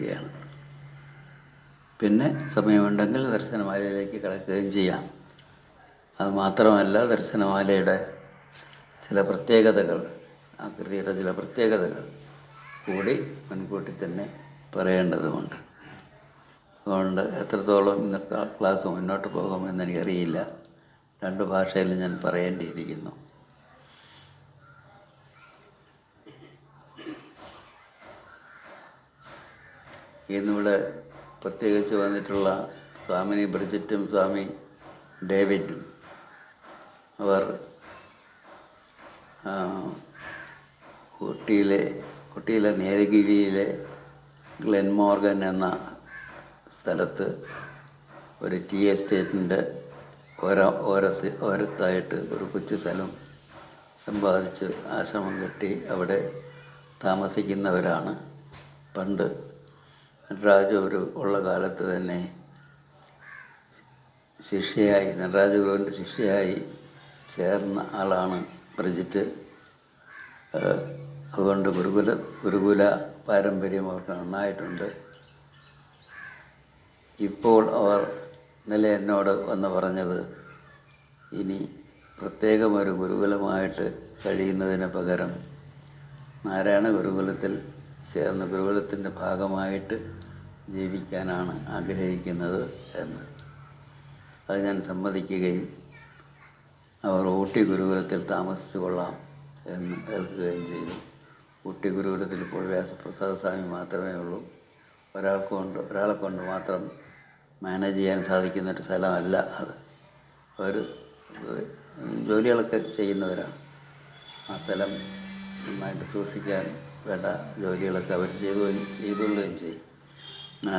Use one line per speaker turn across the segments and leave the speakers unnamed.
ചെയ്യുകയാണ്. പിന്നെ സമയമുണ്ടെങ്കിൽ ദർശനമാലയിലേക്ക് കടക്കുകയും ചെയ്യാം. അതുമാത്രമല്ല, ദർശനമാലയുടെ ചില പ്രത്യേകതകൾ, ആ കൃതിയുടെ ചില പ്രത്യേകതകൾ കൂടി മുൻകൂട്ടി തന്നെ പറയേണ്ടതുമുണ്ട്. അതുകൊണ്ട് എത്രത്തോളം ഇന്നത്തെ ക്ലാസ് മുന്നോട്ട് പോകുമെന്ന് എനിക്കറിയില്ല. 2 ഭാഷയിൽ ഞാൻ പറയേണ്ടിയിരിക്കുന്നു. ഇന്നിവിടെ പ്രത്യേകിച്ച് വന്നിട്ടുള്ള സ്വാമിനി ബ്രിജിറ്റും സ്വാമി ഡേവിഡും, അവർ ഊട്ടിയിലെ നീലഗിരിയിലെ ഗ്ലെൻമോർഗൻ എന്ന സ്ഥലത്ത് ഒരു ടീ എസ്റ്റേറ്റിൻ്റെ ഓരത്തായിട്ട് ഒരു കൊച്ചു സ്ഥലം സമ്പാദിച്ച് ആശ്രമം കെട്ടി അവിടെ താമസിക്കുന്നവരാണ്. പണ്ട് നടരാജഗുരു ഉള്ള കാലത്ത് തന്നെ നടരാജഗുരുവിൻ്റെ ശിഷ്യയായി ചേർന്ന ആളാണ് ബ്രിജിറ്റ്. അതുകൊണ്ട് ഗുരുകുല പാരമ്പര്യം അവർക്ക് നന്നായിട്ടുണ്ട്. ഇപ്പോൾ അവർ ഇന്നലെ എന്നോട് വന്ന് പറഞ്ഞത്, ഇനി പ്രത്യേകമൊരു ഗുരുകുലമായിട്ട് കഴിയുന്നതിന് പകരം നാരായണ ഗുരുകുലത്തിൽ ചേർന്ന് ഗുരുകുലത്തിൻ്റെ ഭാഗമായിട്ട് ജീവിക്കാനാണ് ആഗ്രഹിക്കുന്നത് എന്ന്. അത് ഞാൻ സമ്മതിക്കുകയും അവർ ഊട്ടി ഗുരുകുലത്തിൽ താമസിച്ചു കൊള്ളാം എന്ന് ഏൽക്കുകയും ചെയ്തു. ഊട്ടി ഗുരുകുലത്തിൽ ഇപ്പോൾ വ്യാസപ്രസാദ സ്വാമി മാത്രമേ ഉള്ളൂ. ഒരാളെ കൊണ്ട് മാത്രം മാനേജ് ചെയ്യാൻ സാധിക്കുന്നൊരു സ്ഥലമല്ല അത്. അവർ ജോലികളൊക്കെ ചെയ്യുന്നവരാണ്. ആ സ്ഥലം നന്നായിട്ട് സൂക്ഷിക്കാൻ വേണ്ട ജോലികളൊക്കെ അവർ ചെയ്തുകൊള്ളുകയും ചെയ്യും.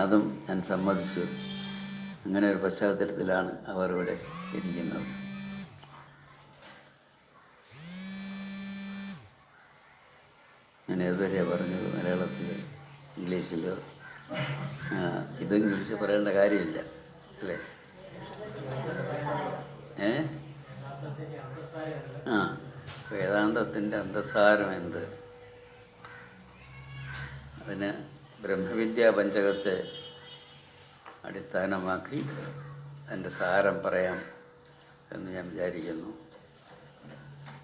അതും ഞാൻ സമ്മതിച്ചു. അങ്ങനെ ഒരു പശ്ചാത്തലത്തിലാണ് അവർ ഇവിടെ ഇരിക്കുന്നത്. ഞാൻ ഏതുവരെയാണ് പറഞ്ഞത്? മലയാളത്തിൽ, ഇംഗ്ലീഷിൽ? ഇത് ഇംഗ്ലീഷ് പറയേണ്ട കാര്യമില്ല അല്ലേ? വേദാന്തത്തിൻ്റെ അന്തസാരം എന്ത്? അതിന് ബ്രഹ്മവിദ്യാ പഞ്ചകത്തെ അടിസ്ഥാനമാക്കി അതിൻ്റെ സാരം പറയാം എന്ന് ഞാൻ വിചാരിക്കുന്നു.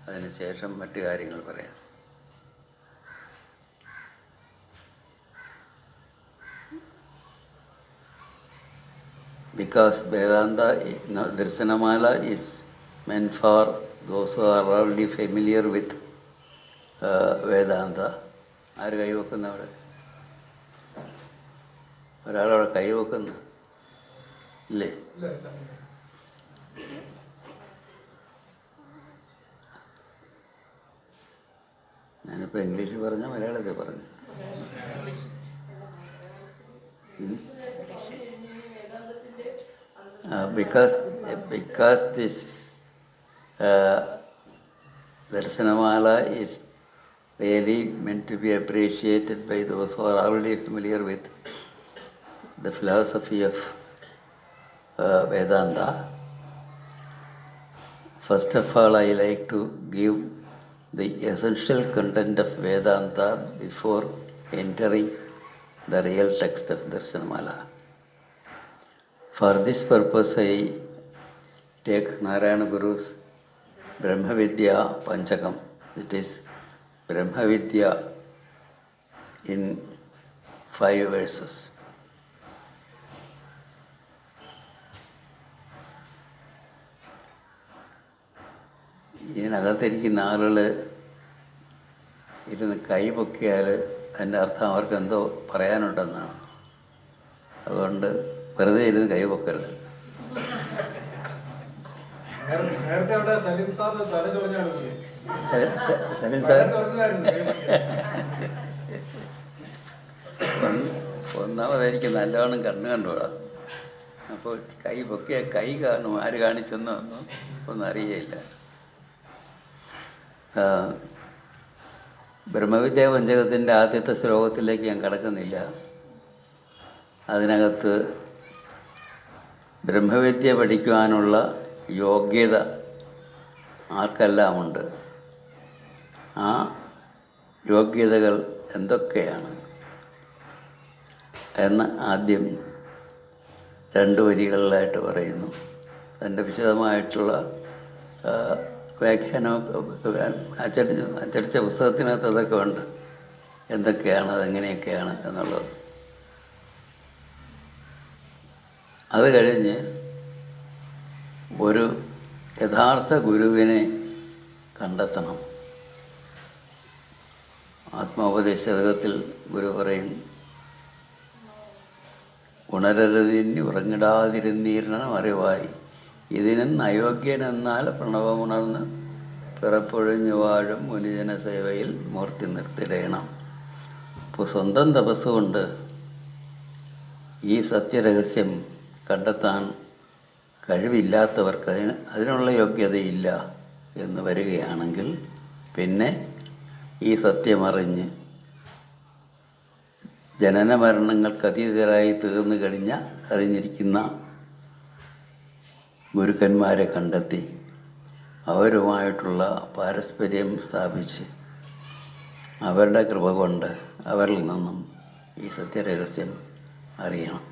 അതിനുശേഷം മറ്റു കാര്യങ്ങൾ പറയാം. Because Vedanta, Darshanamala is meant for those who are already familiar with Vedanta. ആര് കൈവെക്കുന്ന അവിടെ? ഒരാളവിടെ കൈവെക്കുന്നു ഇല്ലേ? ഞാനിപ്പോൾ ഇംഗ്ലീഷിൽ പറഞ്ഞ മലയാളത്തിൽ പറഞ്ഞു. Because this Darshanamala is really meant to be appreciated by those who are already familiar with the philosophy of Vedanta. First of all, I like to give the essential content of Vedanta before entering the real text of Darshanamala. For this purpose, I take Narayana Guru's Brahmavidya Panchakam. It is Brahmavidya in 5 verses. ഇതിനകത്തിരിക്കുന്ന ആളുകൾ ഇരുന്ന് കൈ പൊക്കിയാൽ അതിൻ്റെ അർത്ഥം അവർക്ക് എന്തോ പറയാനുണ്ടെന്നാണ്. അതുകൊണ്ട് വെറുതെ ഇരുന്ന് കൈ പൊക്കരുത്. സലീം സാർ ഒന്നാമത് എനിക്ക് നല്ലവണ്ണം കണ്ടുകൂടാ. അപ്പോൾ കൈ പൊക്കിയ കൈ കാണും, ആര് കാണിച്ചെന്നോ ഒന്നും അറിയില്ല. ബ്രഹ്മവിദ്യാ പഞ്ചകത്തിൻ്റെ ആദ്യത്തെ ശ്ലോകത്തിലേക്ക് ഞാൻ കടക്കുന്നില്ല. അതിനകത്ത് ബ്രഹ്മവിദ്യ പഠിക്കുവാനുള്ള യോഗ്യത ആർക്കെല്ലാമുണ്ട്, ആ യോഗ്യതകൾ എന്തൊക്കെയാണ് എന്ന് ആദ്യം 2 വരികളിലായിട്ട് പറയുന്നു. അതിൻ്റെ വിശദമായിട്ടുള്ള വ്യാഖ്യാനമൊക്കെ അച്ചടിച്ച പുസ്തകത്തിനകത്ത് അതൊക്കെ ഉണ്ട്, എന്തൊക്കെയാണ് അതെങ്ങനെയൊക്കെയാണ് എന്നുള്ളത്. അത് കഴിഞ്ഞ് ഒരു യഥാർത്ഥ ഗുരുവിനെ കണ്ടെത്തണം. ആത്മോപദേശകത്തിൽ ഗുരു പറയും, ഉണരരുതിന്നി ഉറങ്ങിടാതിരുന്നീരണം അറിവായി ഇതിനും അയോഗ്യനെന്നാൽ പ്രണവമുണർന്ന് പിറപ്പൊഴിഞ്ഞു വാഴും മുനിജന സേവയിൽ മൂർത്തി നിർത്തിടയണം. അപ്പോൾ സ്വന്തം തപസ്സുകൊണ്ട് ഈ സത്യരഹസ്യം കണ്ടെത്താൻ കഴിവില്ലാത്തവർക്ക് അതിനുള്ള യോഗ്യതയില്ല എന്ന് വരികയാണെങ്കിൽ പിന്നെ ഈ സത്യമറിഞ്ഞ് ജനന മരണങ്ങൾക്ക് അതീതരായി തീർന്നു അറിഞ്ഞിരിക്കുന്ന ഗുരുക്കന്മാരെ കണ്ടെത്തി അവരുമായിട്ടുള്ള പാരസ്പര്യം സ്ഥാപിച്ച് അവരുടെ കൃപ കൊണ്ട് അവരിൽ നിന്നും ഈ സത്യരഹസ്യം അറിയണം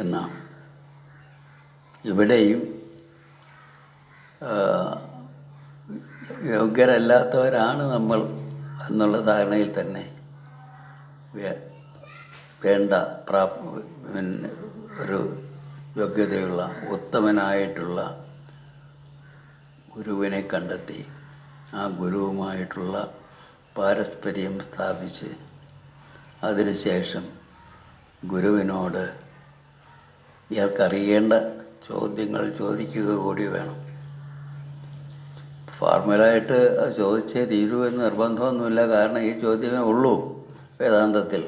എന്നാണ്. ഇവിടെയും യോഗ്യരല്ലാത്തവരാണ് നമ്മൾ എന്നുള്ള ധാരണയിൽ തന്നെ വേണ്ട ഒരു യോഗ്യതയുള്ള ഉത്തമനായിട്ടുള്ള ഗുരുവിനെ കണ്ടെത്തി ആ ഗുരുവുമായിട്ടുള്ള പാരസ്പര്യം സ്ഥാപിച്ച് അതിനുശേഷം ഗുരുവിനോട് ഇയാൾക്കറിയേണ്ട ചോദ്യങ്ങൾ ചോദിക്കുക കൂടി വേണം. ഫോർമലായിട്ട് ചോദിച്ചേ തീരൂ എന്ന് നിർബന്ധമൊന്നുമില്ല. കാരണം ഈ ചോദ്യമേ ഉള്ളൂ വേദാന്തത്തിൽ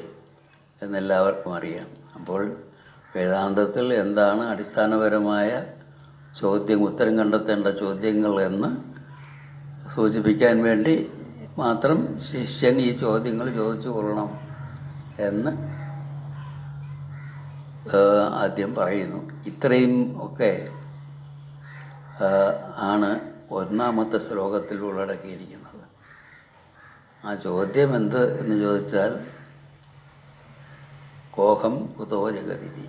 എന്നെല്ലാവർക്കും അറിയാം. അപ്പോൾ വേദാന്തത്തിൽ എന്താണ് അടിസ്ഥാനപരമായ ഉത്തരം കണ്ടെത്തേണ്ട ചോദ്യങ്ങൾ എന്ന് സൂചിപ്പിക്കാൻ വേണ്ടി മാത്രം ശിഷ്യൻ ഈ ചോദ്യങ്ങൾ ചോദിച്ചു കൊള്ളണം എന്ന് ആദ്യം പറയുന്നു. ഇത്രയും ഒക്കെ ആണ് 1-ാമത്തെ ശ്ലോകത്തിൽ ഉള്ളടക്കിയിരിക്കുന്നത്. ആ ചോദ്യം എന്ത് എന്ന് ചോദിച്ചാൽ, കോഹം കുതോ ജഗതിഥി,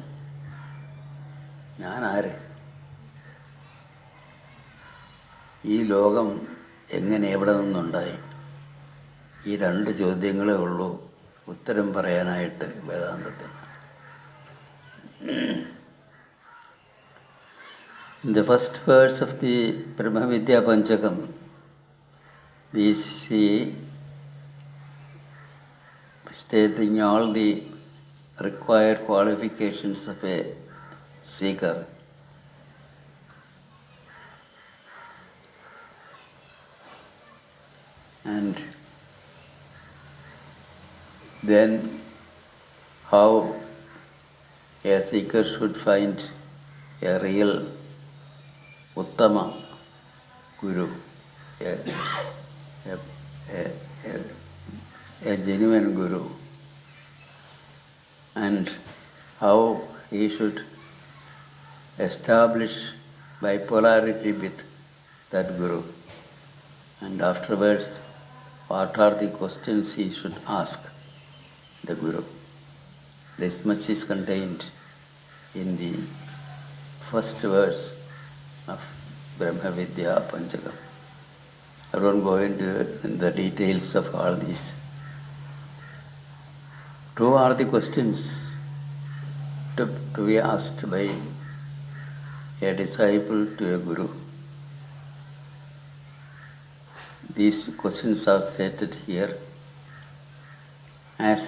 ഞാൻ ആര്, ഈ ലോകം എങ്ങനെ എവിടെ നിന്നുണ്ടായി? ഈ 2 ചോദ്യങ്ങളേ ഉള്ളൂ ഉത്തരം പറയാനായിട്ട് വേദാന്തത്തിൽ. In the first verse of the Brahma Vidya Panchakam, we see stating all the required qualifications of a seeker. And then how a seeker should find a real Uttama Guru, a genuine Guru, and how he should establish bipolarity with that Guru, and afterwards what are the questions he should ask the Guru. This much is contained in the first verse of Brahma Vidya Panchakam. I won't go into the details of all these. 2 are the questions to be asked by a disciple to a Guru. These questions are stated here as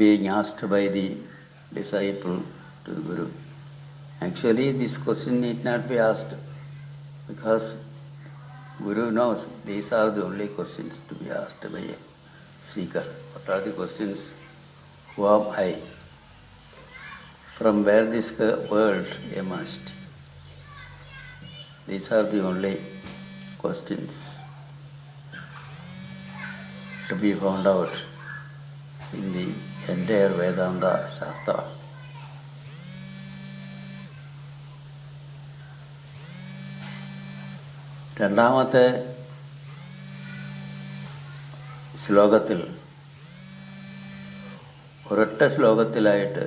being asked by the disciple to the Guru. Actually, this question need not be asked because Guru knows these are the only questions to be asked by a seeker. What are the questions? Who am I? From where this world emerged? These are the only questions to be found out in the entire Vedanta Shastra. രണ്ടാമത്തെ ശ്ലോകത്തിൽ ഒരൊറ്റ ശ്ലോകത്തിലായിട്ട്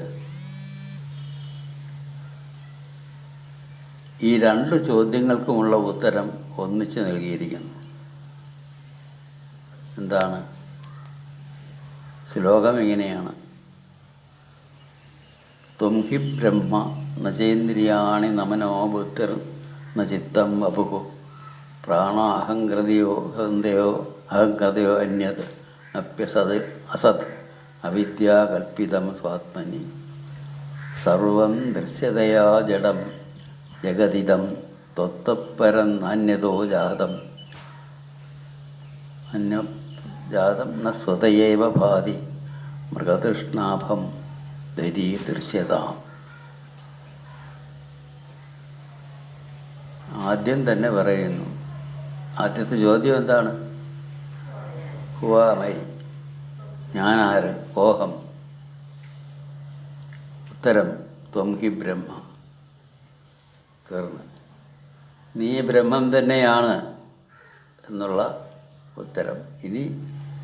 ഈ രണ്ട് ചോദ്യങ്ങൾക്കുമുള്ള ഉത്തരം ഒന്നിച്ച് നൽകിയിരിക്കുന്നു. എന്താണ്? ശ്ലോകം ഇങ്ങനെയാണ്: ത്വം ഹി ബ്രഹ്മ നചേന്ദ്രിയാണി നമനോ ബുദ്ധിർ ന ചിത്തം വപുഃ പ്രാണാഹംകൃതിയോ അഹംകൃതയോ അന്യത് അപ്യസത് അസത് അവിദ്യാകൽപ്പിതം സ്വാത്മനി സർവം ദൃശ്യതയാ ജഡം ജഗതിദം ത്വത്തപരം നാന്യതോ ജാതം ന സ്വതയേവ ഭാതി മൃഗതൃഷ്ണാഭം ദരീദൃശ്യതാം. ആദ്യം തന്നെ പറയുന്നു, ആദ്യത്തെ ചോദ്യം എന്താണ്? ഹുവാമൈ, ഞാനാര്? ഓഹം. ഉത്തരം ത്വം ഹി ബ്രഹ്മ. തീർന്ന്. നീ ബ്രഹ്മം തന്നെയാണ് എന്നുള്ള ഉത്തരം. ഇനി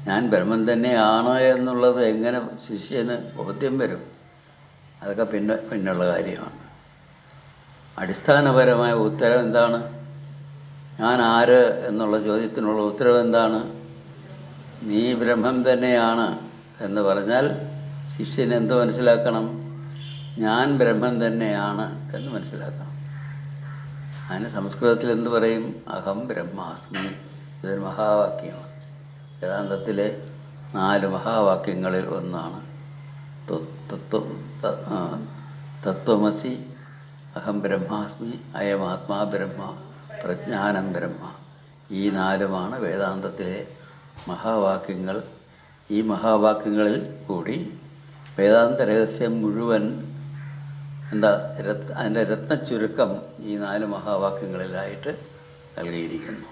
ഞാൻ ബ്രഹ്മം തന്നെയാണ് എന്നുള്ളത് എങ്ങനെ ശിഷ്യന് ബോധ്യം വരും? അതൊക്കെ പിന്നുള്ള കാര്യമാണ്. അടിസ്ഥാനപരമായ ഉത്തരം എന്താണ്? ഞാൻ ആര് എന്നുള്ള ചോദ്യത്തിനുള്ള ഉത്തരം എന്താണ്? നീ ബ്രഹ്മം തന്നെയാണ് എന്ന് പറഞ്ഞാൽ ശിഷ്യൻ എന്ത് മനസ്സിലാക്കണം? ഞാൻ ബ്രഹ്മം തന്നെയാണ് എന്ന് മനസ്സിലാക്കണം. അതിന് സംസ്കൃതത്തിൽ എന്ത് പറയും? അഹം ബ്രഹ്മാസ്മി. ഇതൊരു മഹാവാക്യമാണ്. വേദാന്തത്തിലെ 4 മഹാവാക്യങ്ങളിൽ ഒന്നാണ്. തത്വമസി, അഹം ബ്രഹ്മാസ്മി, അയമാത്മാ ബ്രഹ്മ, പ്രജ്ഞാനം ബ്രഹ്മ. ഈ 4 വേദാന്തത്തിലെ മഹാവാക്യങ്ങൾ. ഈ മഹാവാക്യങ്ങളിൽ കൂടി വേദാന്ത രഹസ്യം മുഴുവൻ അതിൻ്റെ രത്നച്ചുരുക്കം ഈ 4 മഹാവാക്യങ്ങളിലായിട്ട് നൽകിയിരിക്കുന്നു.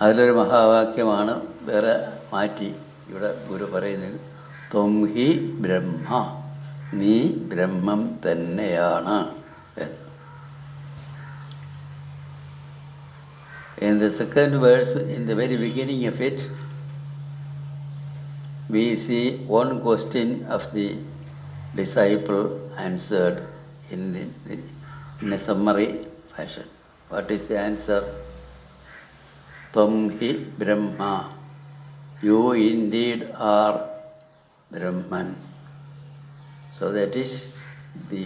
അതിലൊരു മഹാവാക്യമാണ് വേറെ മാറ്റി ഇവിടെ ഗുരു പറയുന്നത്: ത്വം ഹി ബ്രഹ്മ, നീ ബ്രഹ്മം തന്നെയാണ് എന്ന്. In the second verse, in the very beginning of it, we see one question of the disciple answered in a summary fashion. What is the answer? Tvam hi Brahma, you indeed are Brahman. So that is the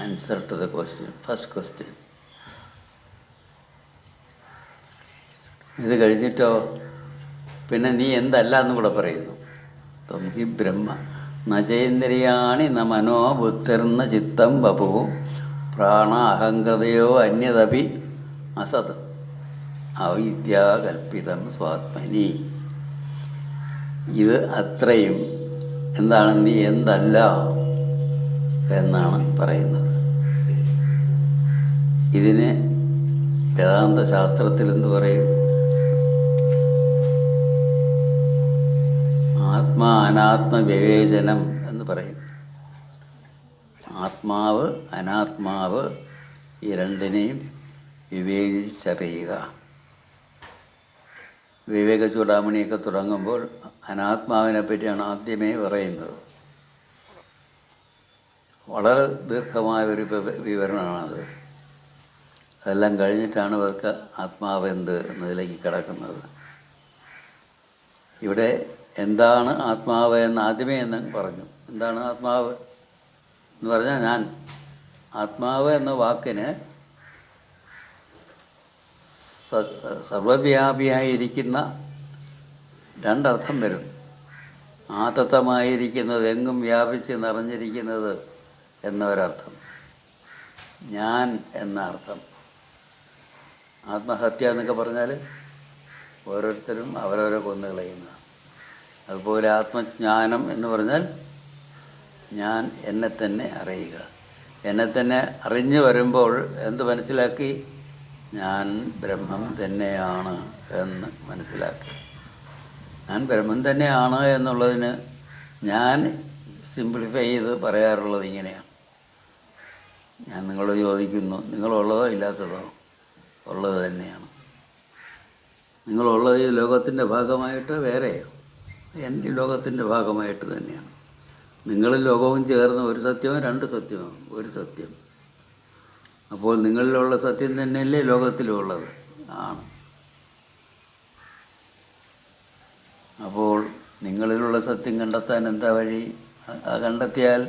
answer to the question, first question. ഇത് കഴിഞ്ഞിട്ടോ പിന്നെ നീ എന്തല്ല എന്ന് കൂടെ പറയുന്നു. ത്വം he ബ്രഹ്മ നചേന്ദ്രിയാണി ന മനോ ബുദ്ധിർന്ന ചിത്തം വപുഃ പ്രാണ അഹംകൃതയോ അന്യദപി അസത് അവിദ്യാകൽപ്പിതം സ്വാത്മനി. ഇത് അത്രയും എന്താണ്? നീ എന്തല്ല എന്നാണ് പറയുന്നത്. ഇതിന് വേദാന്ത ശാസ്ത്രത്തിൽ എന്ത് പറയും? ആത്മാ അനാത്മ വിവേചനം എന്ന് പറയും. ആത്മാവ് അനാത്മാവ് ഈ രണ്ടിനെയും വിവേചിച്ചറിയുക. വിവേക ചൂടാമണിയൊക്കെ തുടങ്ങുമ്പോൾ അനാത്മാവിനെ പറ്റിയാണ് ആദ്യമേ പറയുന്നത്. വളരെ ദീർഘമായൊരു വിവരണമാണത്. അതെല്ലാം കഴിഞ്ഞിട്ടാണ് അവർക്ക് ആത്മാവ് എന്ത് എന്നതിലേക്ക് കിടക്കുന്നത്. ഇവിടെ എന്താണ് ആത്മാവ് എന്ന് ആദ്യമേ എന്ന് പറഞ്ഞു. എന്താണ് ആത്മാവ് എന്ന് പറഞ്ഞാൽ ഞാൻ. ആത്മാവ് എന്ന വാക്കിന് സർവവ്യാപിയായിരിക്കുന്ന രണ്ടർത്ഥം വരും. ആതത്തമായിരിക്കുന്നത്, എങ്ങും വ്യാപിച്ച് നിറഞ്ഞിരിക്കുന്നത് എന്നൊരർത്ഥം. ഞാൻ എന്ന അർത്ഥം. ആത്മഹത്യ എന്നൊക്കെ പറഞ്ഞാൽ ഓരോരുത്തരും അവരവരെ കൊന്നുകളയുന്ന. അതുപോലെ ആത്മജ്ഞാനം എന്ന് പറഞ്ഞാൽ ഞാൻ എന്നെ തന്നെ അറിയുക. എന്നെ തന്നെ അറിഞ്ഞു വരുമ്പോൾ എന്ത് മനസ്സിലാക്കി? ഞാൻ ബ്രഹ്മം തന്നെയാണ് എന്ന് മനസ്സിലാക്കി. ഞാൻ ബ്രഹ്മം തന്നെയാണ് എന്നുള്ളതിന് ഞാൻ സിംപ്ലിഫൈ ചെയ്ത് പറയാറുള്ളത് ഇങ്ങനെയാണ്. ഞാൻ നിങ്ങളോട് ചോദിക്കുന്നു, നിങ്ങളുള്ളതോ ഇല്ലാത്തതോ? ഉള്ളത് തന്നെയാണ്. നിങ്ങളുള്ളത് ഈ ലോകത്തിൻ്റെ ഭാഗമായിട്ട് വേറെയോ? എൻ്റെ ലോകത്തിൻ്റെ ഭാഗമായിട്ട് തന്നെയാണ്. നിങ്ങളും ലോകവും ചേർന്ന് ഒരു സത്യമോ രണ്ട് സത്യമോ? ഒരു സത്യം. അപ്പോൾ നിങ്ങളിലുള്ള സത്യം തന്നെയല്ലേ ലോകത്തിലുള്ളത്? ആണ്. അപ്പോൾ നിങ്ങളിലുള്ള സത്യം കണ്ടെത്താൻ എന്താ വഴി? കണ്ടെത്തിയാൽ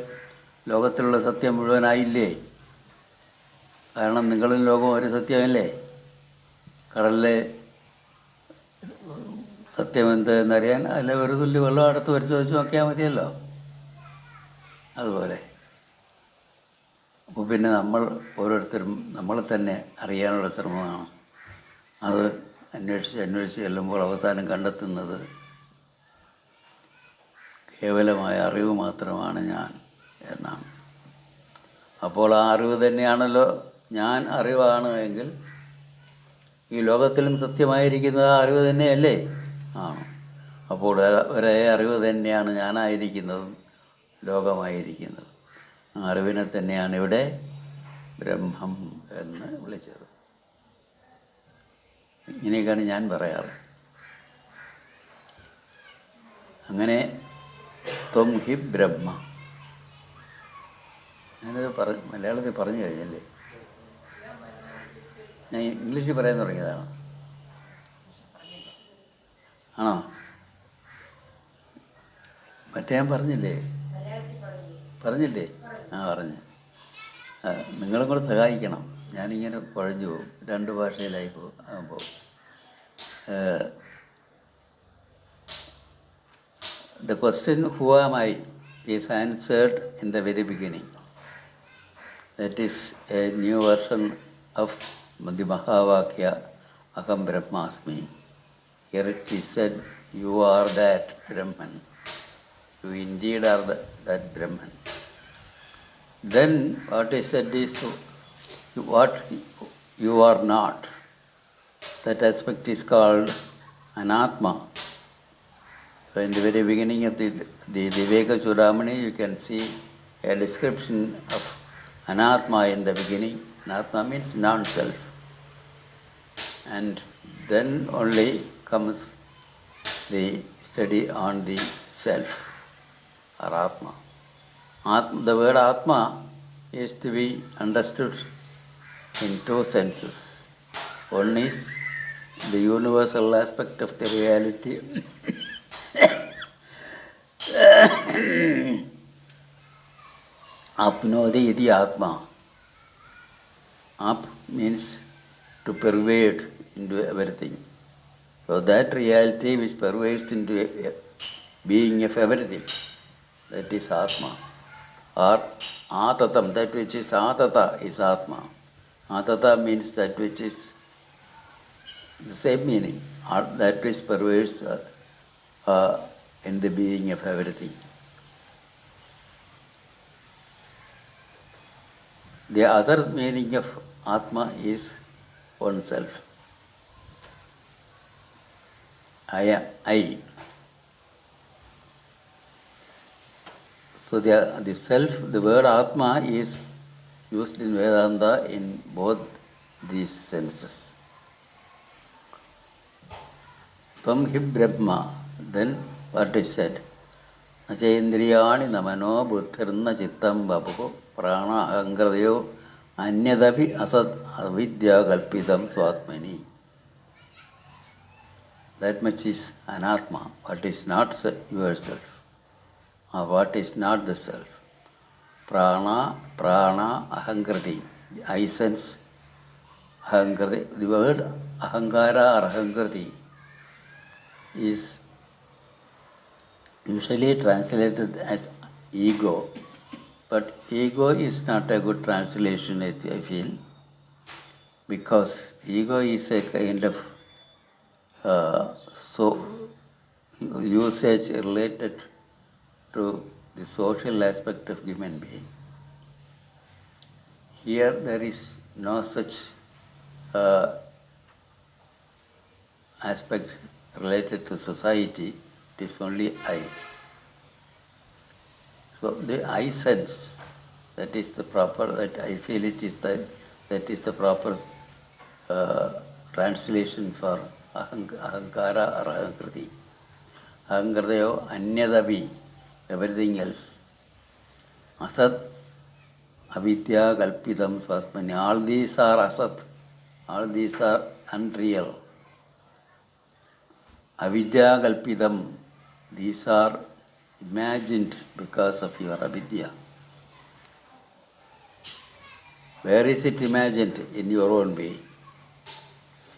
ലോകത്തിലുള്ള സത്യം മുഴുവനായില്ലേ? കാരണം നിങ്ങളും ലോകവും ഒരു സത്യമല്ലേ? കടലിലെ സത്യം എന്ത് എന്നറിയാൻ അല്ല ഒരു തുള്ളി വെള്ളം അടുത്ത് പരിശോധിച്ച് നോക്കിയാൽ മതിയല്ലോ. അതുപോലെ അപ്പോൾ പിന്നെ നമ്മൾ ഓരോരുത്തരും നമ്മളെ തന്നെ അറിയാനുള്ള ശ്രമമാണ്. അത് അന്വേഷിച്ച് ചെല്ലുമ്പോൾ അവസാനം കണ്ടെത്തുന്നത് കേവലമായ അറിവ് മാത്രമാണ് ഞാൻ എന്നാണ്. അപ്പോൾ ആ അറിവ് തന്നെയാണല്ലോ ഞാൻ. അറിവാണ് എങ്കിൽ ഈ ലോകത്തിലും സത്യമായിരിക്കുന്നത് ആ അറിവ് തന്നെയല്ലേ? ആണ്. അപ്പോൾ ഒരേ അറിവ് തന്നെയാണ് ഞാനായിരിക്കുന്നതും ലോകമായിരിക്കുന്നത്. ആ അറിവിനെ തന്നെയാണ് ഇവിടെ ബ്രഹ്മം എന്ന് വിളിച്ചത്. ഇങ്ങനെയൊക്കെയാണ് ഞാൻ പറയാറ്. അങ്ങനെ ത്വം ഹി ബ്രഹ്മ. ഞാനത് മലയാളത്തിൽ പറഞ്ഞു കഴിഞ്ഞല്ലേ? ഞാൻ ഇംഗ്ലീഷിൽ പറയാൻ തുടങ്ങിയതാണ്. ആണോ? മറ്റേ ഞാൻ പറഞ്ഞില്ലേ? പറഞ്ഞു. നിങ്ങളും കൂടെ സഹായിക്കണം. ഞാനിങ്ങനെ കുഴഞ്ഞു പോകും, രണ്ട് ഭാഷയിലായി ആകുമ്പോൾ. The question who am I is answered in the very beginning. That is a new version of the Mahavakya Aham Brahmasmi. Here it is said, you are that Brahman. You indeed are that Brahman. Then what is said is what you are not. That aspect is called Anatma. So in the very beginning of the Viveka Chudamani, you can see a description of Anatma in the beginning. Anatma means non-self. And then only comes the study on the self or Atma. The word Atma is to be understood in two senses. One is the universal aspect of the reality. Apnodi iti Atma. Ap means to pervade into everything. So that reality which pervades into a being of everything, that is Atma. Or Atatam, that which is Atata is Atma. Atata means that which is the same meaning, that which pervades in the being of everything. The other meaning of Atma is oneself. I. So the self, the word Atma is used in Vedanta in both these senses. Tvam hi Brahma. Then what is said? Achendriyani namano buddhirna chittam vapuko prana ahangradayo anyadapi asad avidya kalpitam swatmani. That much is Anatma, what is not yourself, or what is not the self. Prana, ahangrati, I sense, ahangrati. The word ahankara or ahangrati is usually translated as ego, but ego is not a good translation, I feel, because ego is a kind of usage related to the social aspect of human being. Here there is no such aspect related to society. It is only I. So the I sense, that is the proper, that I feel it is that is the proper translation for ahankara or ahankriti. അഹങ്കൃതയോ അന്യതപി, everything else. അസത് അവിദ്യാകൽപ്പിതം സ്വാത്മനി. All these are അസത്, all these are unreal. അവിദ്യാകൽപ്പിതം, these are imagined because of your avidya. Where is it imagined? In your own way.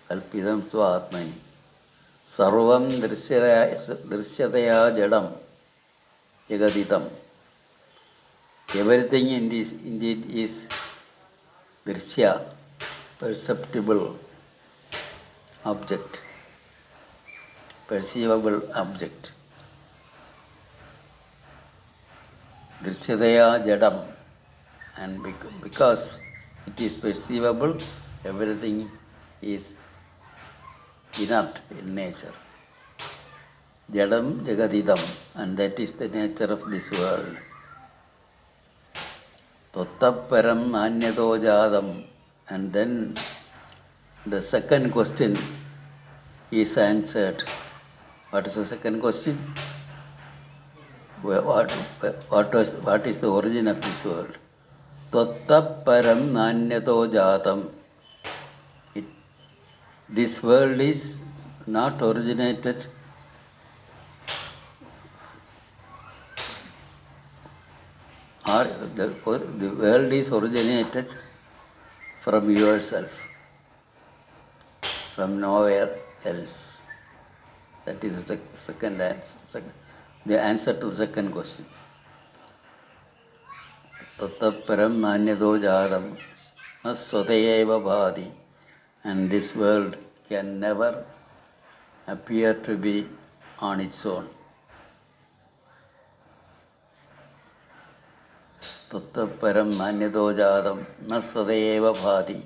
Kalpidam svatmani. Sarvam drishyataya jadam jagaditam. Everything indeed is drishya, perceptible object, perceivable object. Drishyataya jadam, and because it is perceivable, everything is inert in nature. Jadam jagadidam, and that is the nature of this world. Tottaparam nanyato jadam, and then the second question is answered. What is the second question? What is the origin of this world? Tottaparam nanyato jatam. This world is not originated or the world is originated from yourself, from nowhere else. That is the second answer. The answer to the second question. Tattaparam nanyato jadam asvatayeva bhati. And this world can never appear to be on its own. Tattaparam nanyato jadam asvatayeva bhati.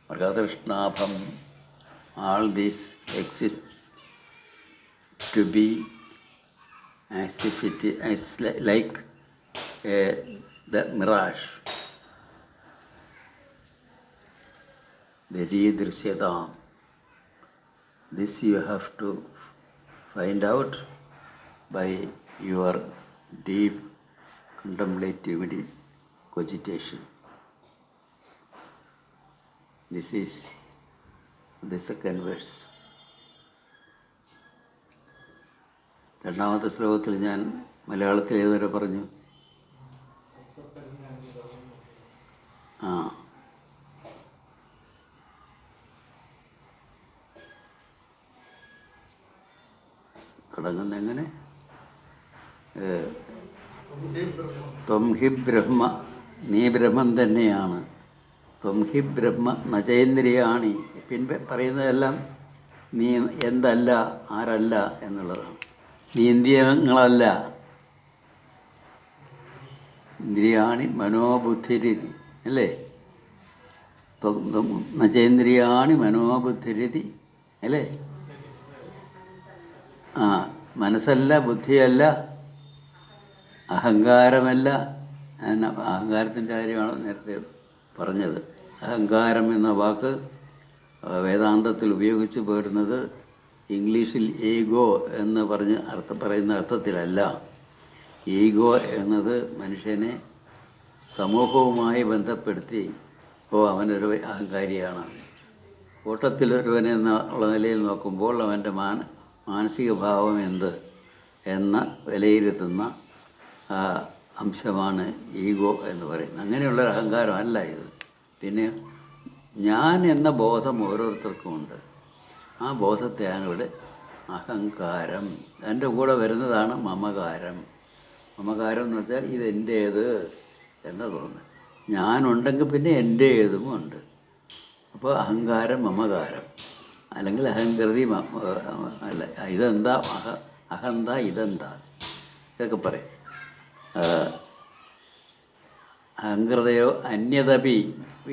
Mrgadrishnabham. All this exists to be as if it is like the mirage. Drishyadam. This you have to find out by your deep contemplative cogitation. This is the second verse. രണ്ടാമത്തെ ശ്ലോകത്തിൽ ഞാൻ മലയാളത്തിൽ ഏതുവരെ പറഞ്ഞു? തുടങ്ങുന്ന എങ്ങനെ? ത്വം he ബ്രഹ്മ, നീ ബ്രഹ്മം തന്നെയാണ്. ത്വം ഹി ബ്രഹ്മ നചേന്ദ്രിയാണി. പിന്നെ പറയുന്നതെല്ലാം നീ എന്തല്ല, ആരല്ല എന്നുള്ളതാണ്. നീ ഇന്ദ്രിയങ്ങളല്ല. ഇന്ദ്രിയാണി മനോബുദ്ധിരിതി അല്ലേ? നചേന്ദ്രിയാണി മനോബുദ്ധിരിതി അല്ലേ? മനസ്സല്ല, ബുദ്ധിയല്ല, അഹങ്കാരമല്ല. അഹങ്കാരത്തിൻ്റെ കാര്യമാണ് നേരത്തെ പറഞ്ഞത്. അഹങ്കാരം എന്ന വാക്ക് വേദാന്തത്തിൽ ഉപയോഗിച്ച് പോരുന്നത് ഇംഗ്ലീഷിൽ ഈഗോ എന്ന് പറയുന്ന അർത്ഥത്തിലല്ല. ഈഗോ എന്നത് മനുഷ്യനെ സമൂഹവുമായി ബന്ധപ്പെടുത്തി അവനൊരു അഹങ്കാരിയാണ്. കൂട്ടത്തിലൊരുവൻ എന്നുള്ള നിലയിൽ നോക്കുമ്പോൾ അവൻ്റെ മാനസിക ഭാവം എന്ത് എന്ന വിലയിരുത്തുന്ന അംശമാണ് ഈഗോ എന്ന് പറയുന്നത്. അങ്ങനെയുള്ളൊരു അഹങ്കാരമല്ല ഇത്. പിന്നെ ഞാൻ എന്ന ബോധം ഓരോരുത്തർക്കുമുണ്ട്. ആ ബോധത്തെയാണ് ഇവിടെ അഹങ്കാരം. എൻ്റെ കൂടെ വരുന്നതാണ് മമകാരം. മമകാരം എന്ന് വെച്ചാൽ ഇതെൻ്റേത് എന്ന് തോന്നുന്നു. ഞാനുണ്ടെങ്കിൽ പിന്നെ എൻ്റേതും ഉണ്ട്. അപ്പോൾ അഹങ്കാരം, മമകാരം, അല്ലെങ്കിൽ അഹങ്കൃതി, അല്ല ഇതെന്താ, അഹന്താ, ഇതെന്താ, ഇതൊക്കെ പറയും. അഹങ്കൃതയോ അന്യതപി.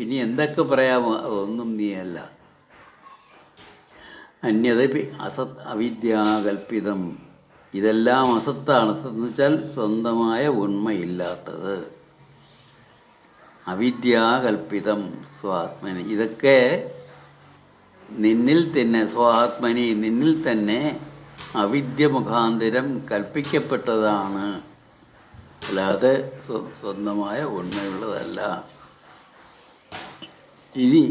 ഇനി എന്തൊക്കെ പറയാമോ അതൊന്നും നീയല്ല. അന്യതപി അസത് അവിദ്യാകൽപ്പിതം. ഇതെല്ലാം അസത്താണ്. അസത്ത് എന്ന് വെച്ചാൽ സ്വന്തമായ ഉണ്മയില്ലാത്തത്. അവിദ്യാകൽപ്പിതം സ്വാത്മനി. ഇതൊക്കെ നിന്നിൽ തന്നെ, സ്വാത്മനി നിന്നിൽ തന്നെ അവിദ്യ മുഖാന്തരം കൽപ്പിക്കപ്പെട്ടതാണ്, അല്ലാതെ സ്വന്തമായ ഉണ്മയുള്ളതല്ല. ഇനി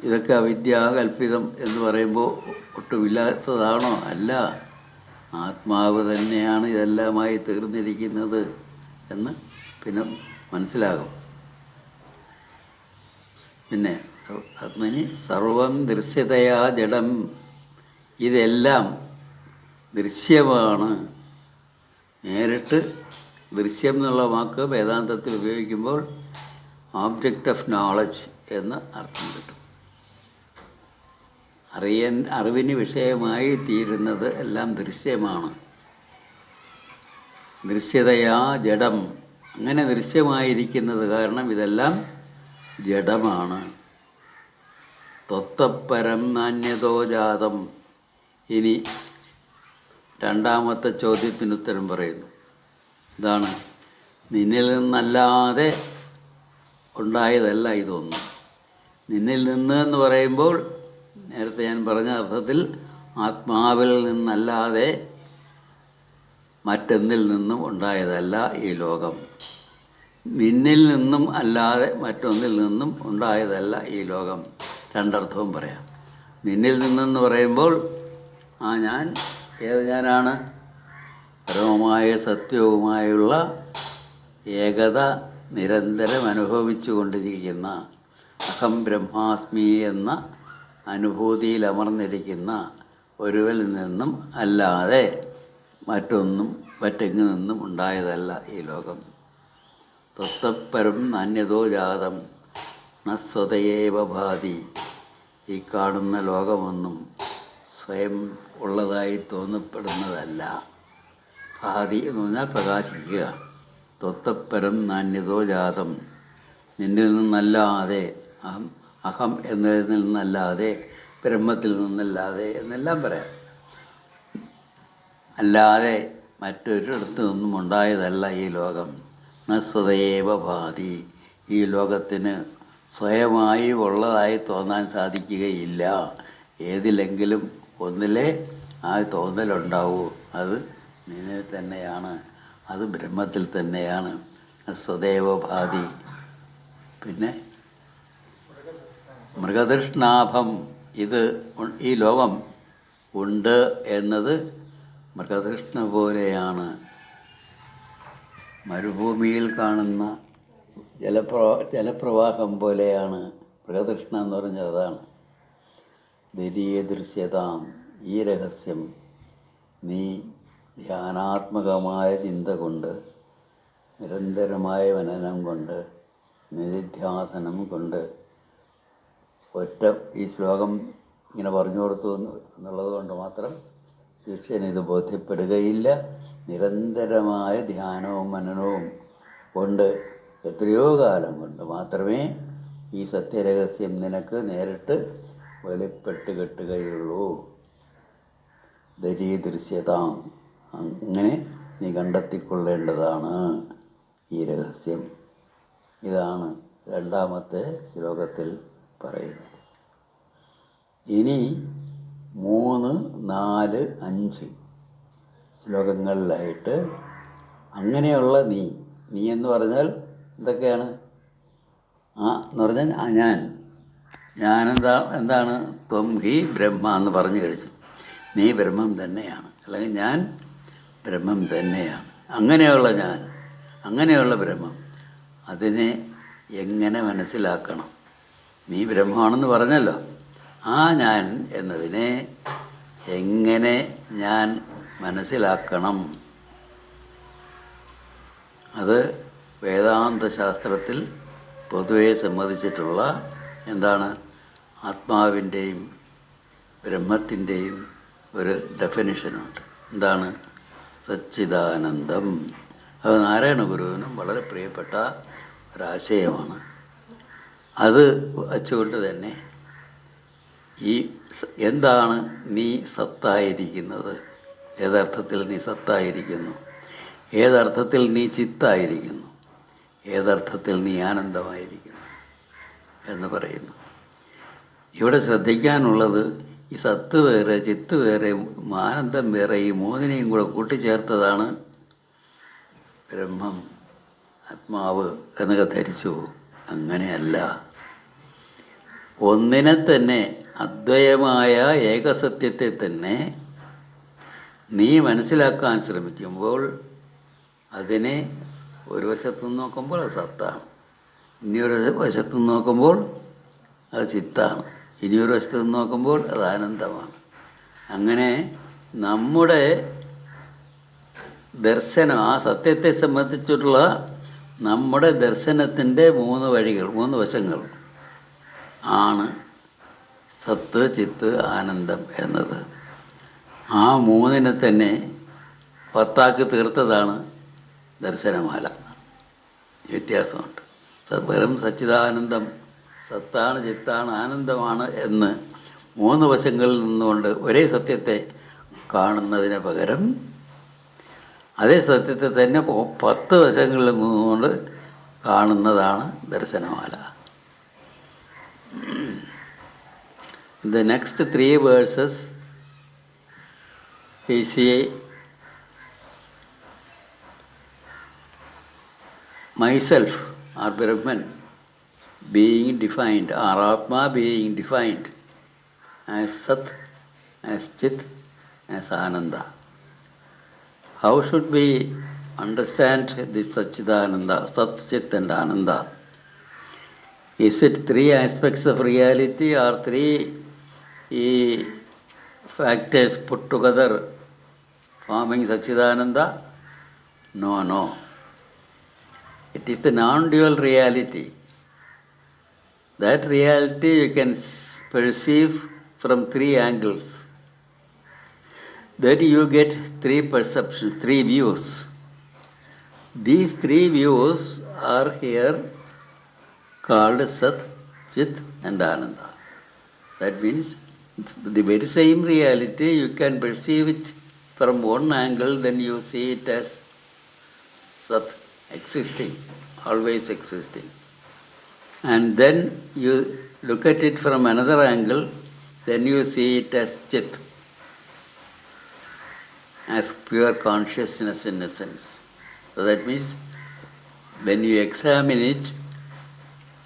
ഇതൊക്കെ അവിദ്യാകൽപ്പിതം എന്ന് പറയുമ്പോൾ ഒട്ടുമില്ലാത്തതാണോ? അല്ല, ആത്മാവ് തന്നെയാണ് ഇതെല്ലാമായി തീർന്നിരിക്കുന്നത് എന്ന് പിന്നെ മനസ്സിലാകും. പിന്നെ ആത്മനി സർവം ദൃശ്യതയാ ജഡം, ഇതെല്ലാം ദൃശ്യമാണ്. നേരിട്ട് ദൃശ്യം എന്നുള്ള വാക്ക് വേദാന്തത്തിൽ ഉപയോഗിക്കുമ്പോൾ ഓബ്ജക്റ്റ് ഓഫ് നോളജ് എന്ന് അർത്ഥം കിട്ടും. അറിവിന് വിഷയമായി തീരുന്നത് എല്ലാം ദൃശ്യമാണ്. ദൃശ്യതയാ ജഡം, അങ്ങനെ ദൃശ്യമായിരിക്കുന്നത് കാരണം ഇതെല്ലാം ജഡമാണ്. ത്വത്തപ്പരം നാന്യതോ ജാതം. ഇനി രണ്ടാമത്തെ ചോദ്യത്തിന് ഉത്തരം പറയുന്നു. ഇതാണ്, നിന്നിൽ നിന്നല്ലാതെ ഉണ്ടായതല്ല ഇതൊന്നും. നിന്നിൽ നിന്ന് എന്ന് പറയുമ്പോൾ നേരത്തെ ഞാൻ പറഞ്ഞ അർത്ഥത്തിൽ ആത്മാവിൽ നിന്നല്ലാതെ മറ്റൊന്നിൽ നിന്നും ഉണ്ടായതല്ല ഈ ലോകം. നിന്നിൽ നിന്നും അല്ലാതെ മറ്റൊന്നിൽ നിന്നും ഉണ്ടായതല്ല ഈ ലോകം. രണ്ടർത്ഥവും പറയാം. നിന്നിൽ നിന്നെന്ന് പറയുമ്പോൾ ആ ഞാൻ ഏത് ഞാനാണ്? പരമമായ സത്യവുമായുള്ള ഏകത നിരന്തരം അനുഭവിച്ചു കൊണ്ടിരിക്കുന്ന അഹം ബ്രഹ്മാസ്മി എന്ന അനുഭൂതിയിൽ അമർന്നിരിക്കുന്ന ഒരുവനിൽ നിന്നും അല്ലാതെ മറ്റെങ്ങു നിന്നും ഉണ്ടായതല്ല ഈ ലോകം. ത്വത്തപ്പരം നാന്യതോ ജാതം ന സ്വതയേവ ഭാതി. ഈ കാണുന്ന ലോകമൊന്നും സ്വയം ഉള്ളതായി തോന്നപ്പെടുന്നതല്ല. ഭാതി എന്ന് പറഞ്ഞാൽ പ്രകാശിക്കുക. ത്വത്തപ്പരം നാന്യതോ ജാതം, നിന്നിൽ നിന്നല്ലാതെ, അഹം എന്നതിൽ നിന്നല്ലാതെ, ബ്രഹ്മത്തിൽ നിന്നല്ലാതെ എന്നെല്ലാം പറയാം. അല്ലാതെ മറ്റൊരിടത്തു നിന്നും ഉണ്ടായതല്ല ഈ ലോകം. ന സ്വതയേവ ഭാതി. ഈ ലോകത്തിന് സ്വയമായി ഉള്ളതായി തോന്നാൻ സാധിക്കുകയില്ല. ഏതിലെങ്കിലും ഒന്നിലെ ആ തോന്നലുണ്ടാവൂ. അത് നിന്നിൽ തന്നെയാണ്, അത് ബ്രഹ്മത്തിൽ തന്നെയാണ്. സ്വദേവ ഭാതി. പിന്നെ മൃഗതൃഷ്ണാഭം, ഇത് ഈ ലോകം ഉണ്ട് എന്നത് മൃഗതൃഷ്ണ പോലെയാണ്. മരുഭൂമിയിൽ കാണുന്ന ജലപ്രവാഹം പോലെയാണ് മൃഗതൃഷ്ണ എന്ന് പറഞ്ഞത്. അതാണ് ദ്വിതീയ ദൃശ്യതാം. ഈ രഹസ്യം നീ ധ്യാനാത്മകമായ ചിന്ത കൊണ്ട്, നിരന്തരമായ മനനം കൊണ്ട്, നിധിധ്യാസനം കൊണ്ട്, ഈ ശ്ലോകം ഇങ്ങനെ പറഞ്ഞു കൊടുത്തു എന്നുള്ളത് കൊണ്ട് മാത്രം ശിഷ്യനിത് ബോധ്യപ്പെടുകയില്ല. നിരന്തരമായ ധ്യാനവും മനനവും കൊണ്ട്, എത്രയോ കാലം കൊണ്ട് മാത്രമേ ഈ സത്യരഹസ്യം നിനക്ക് നേരിട്ട് വെളിപ്പെട്ട് കിട്ടുകയുള്ളൂ. ദരീദൃശ്യതാം, അങ്ങനെ നീ കണ്ടെത്തിക്കൊള്ളേണ്ടതാണ് ഈ രഹസ്യം. ഇതാണ് രണ്ടാമത്തെ ശ്ലോകത്തിൽ പറയുന്നത്. ഇനി 3, 4, 5 ശ്ലോകങ്ങളിലായിട്ട് അങ്ങനെയുള്ള നീ എന്ന് പറഞ്ഞാൽ എന്തൊക്കെയാണ്? എന്ന് പറഞ്ഞാൽ എന്താണ്? ത്വം ഹി ബ്രഹ്മ എന്ന് പറഞ്ഞു കഴിച്ചു. നീ ബ്രഹ്മം തന്നെയാണ്, അല്ലെങ്കിൽ ഞാൻ ബ്രഹ്മം തന്നെയാണ്. അങ്ങനെയുള്ള ബ്രഹ്മം, അതിനെ എങ്ങനെ മനസ്സിലാക്കണം? നീ ബ്രഹ്മമാണെന്ന് പറഞ്ഞല്ലോ. ആ ഞാൻ എന്നതിനെ എങ്ങനെ ഞാൻ മനസ്സിലാക്കണം? അത് വേദാന്ത ശാസ്ത്രത്തിൽ പൊതുവെ സമ്മതിച്ചിട്ടുള്ള എന്താണ്? ആത്മാവിൻ്റെയും ബ്രഹ്മത്തിൻ്റെയും ഒരു ഡെഫിനിഷനുണ്ട്. എന്താണ്? സച്ചിദാനന്ദം. അത് നാരായണ ഗുരുവിനും വളരെ പ്രിയപ്പെട്ട ഒരാശയമാണ്. അത് വച്ചുകൊണ്ട് തന്നെ എന്താണ് നീ സത്തായിരിക്കുന്നത്? ഏതർത്ഥത്തിൽ നീ സത്തായിരിക്കുന്നു? ഏതർത്ഥത്തിൽ നീ ചിത്തായിരിക്കുന്നു? ഏതർത്ഥത്തിൽ നീ ആനന്ദമായിരിക്കുന്നു എന്ന് പറയുന്നു. ഇവിടെ ശ്രദ്ധിക്കാനുള്ളത്, ഈ സത്ത് വേറെ ചിത്ത് വേറെ ആനന്ദം വേറെ, ഈ മൂന്നിനെയും കൂടെ കൂട്ടിച്ചേർത്തതാണ് ബ്രഹ്മം, ആത്മാവ് എന്നൊക്കെ ധരിച്ചു പോകും. അങ്ങനെയല്ല. ഒന്നിനെ തന്നെ, അദ്വയമായ ഏകസത്യത്തെ തന്നെ നീ മനസ്സിലാക്കാൻ ശ്രമിക്കുമ്പോൾ അതിനെ ഒരു വശത്തുനിന്ന് നോക്കുമ്പോൾ അത് സത്താണ്, ഇനിയൊരു വശത്തുനിന്ന് നോക്കുമ്പോൾ അത് ചിത്താണ്, ഇനിയൊരു വശത്ത് നിന്ന് നോക്കുമ്പോൾ അത് ആനന്ദമാണ്. അങ്ങനെ നമ്മുടെ ദർശനം, ആ സത്യത്തെ സംബന്ധിച്ചിട്ടുള്ള നമ്മുടെ ദർശനത്തിൻ്റെ 3 വഴികൾ, 3 വശങ്ങൾ ആണ് സത്ത്, ചിത്ത്, ആനന്ദം എന്നത്. ആ 3നെ തന്നെ 10 തീർത്തതാണ് ദർശനമാല. വ്യത്യാസമുണ്ട്. വെറും സച്ചിദാനന്ദം സത്താണ്, ചിത്താണ്, ആനന്ദമാണ് എന്ന് 3 വശങ്ങളിൽ നിന്നുകൊണ്ട് ഒരേ സത്യത്തെ കാണുന്നതിന് പകരം അതേ സത്യത്തെ തന്നെ 10 വശങ്ങളിൽ നിന്നുകൊണ്ട് കാണുന്നതാണ് Darsanamala. The next 3 verses we see myself or Brahman being defined, or Atma being defined as Sat, as Chit, as Ananda. How should we understand this Satchidananda, Sat, Chit and Ananda? Is it 3 aspects of reality or 3 factors put together forming Satchidananda? No. It is the non-dual reality. That reality you can perceive from 3 angles. Then you get 3 perceptions, 3 views. These 3 views are here called Sat, Chit and Ananda. That means the very same reality, you can perceive it from one angle, then you see it as Sat, existing, always existing. And then you look at it from another angle, then you see it as Chit, as pure consciousness in essence. So that means when you examine it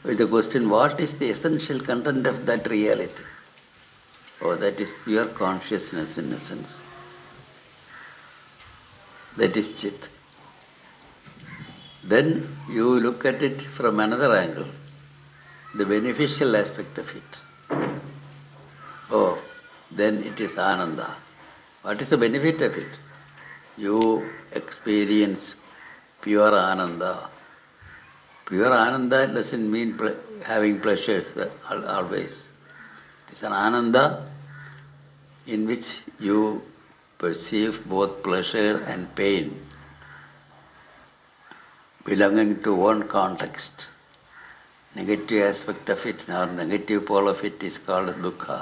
with the question, what is the essential content of that reality? Oh, that is pure consciousness in essence. That is Chit. Then you look at it from another angle, the beneficial aspect of it. Oh, then it is Ananda. What is the benefit of it? You experience pure Ananda. Pure Ananda doesn't mean having pleasures always. It is an Ananda in which you perceive both pleasure and pain belonging to one context. Negative aspect of it, or negative pole of it, is called dukkha,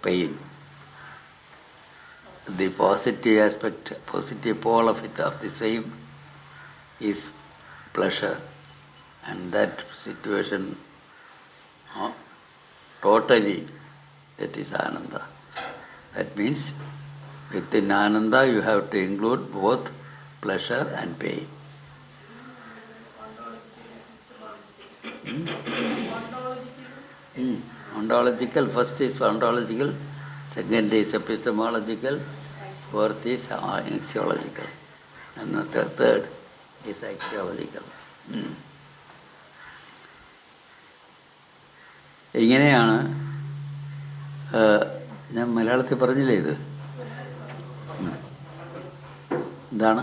pain. The positive aspect, positive pole of it, of the same, is pleasure. And that situation, totally, that is Ananda. That means within Ananda you have to include both pleasure and pain. Ontological, first is ontological, second is epistemological, fourth is axiological, and the third is axiological. ഇങ്ങനെയാണ് ഞാൻ മലയാളത്തിൽ പറഞ്ഞില്ലേ ഇത്. എന്താണ്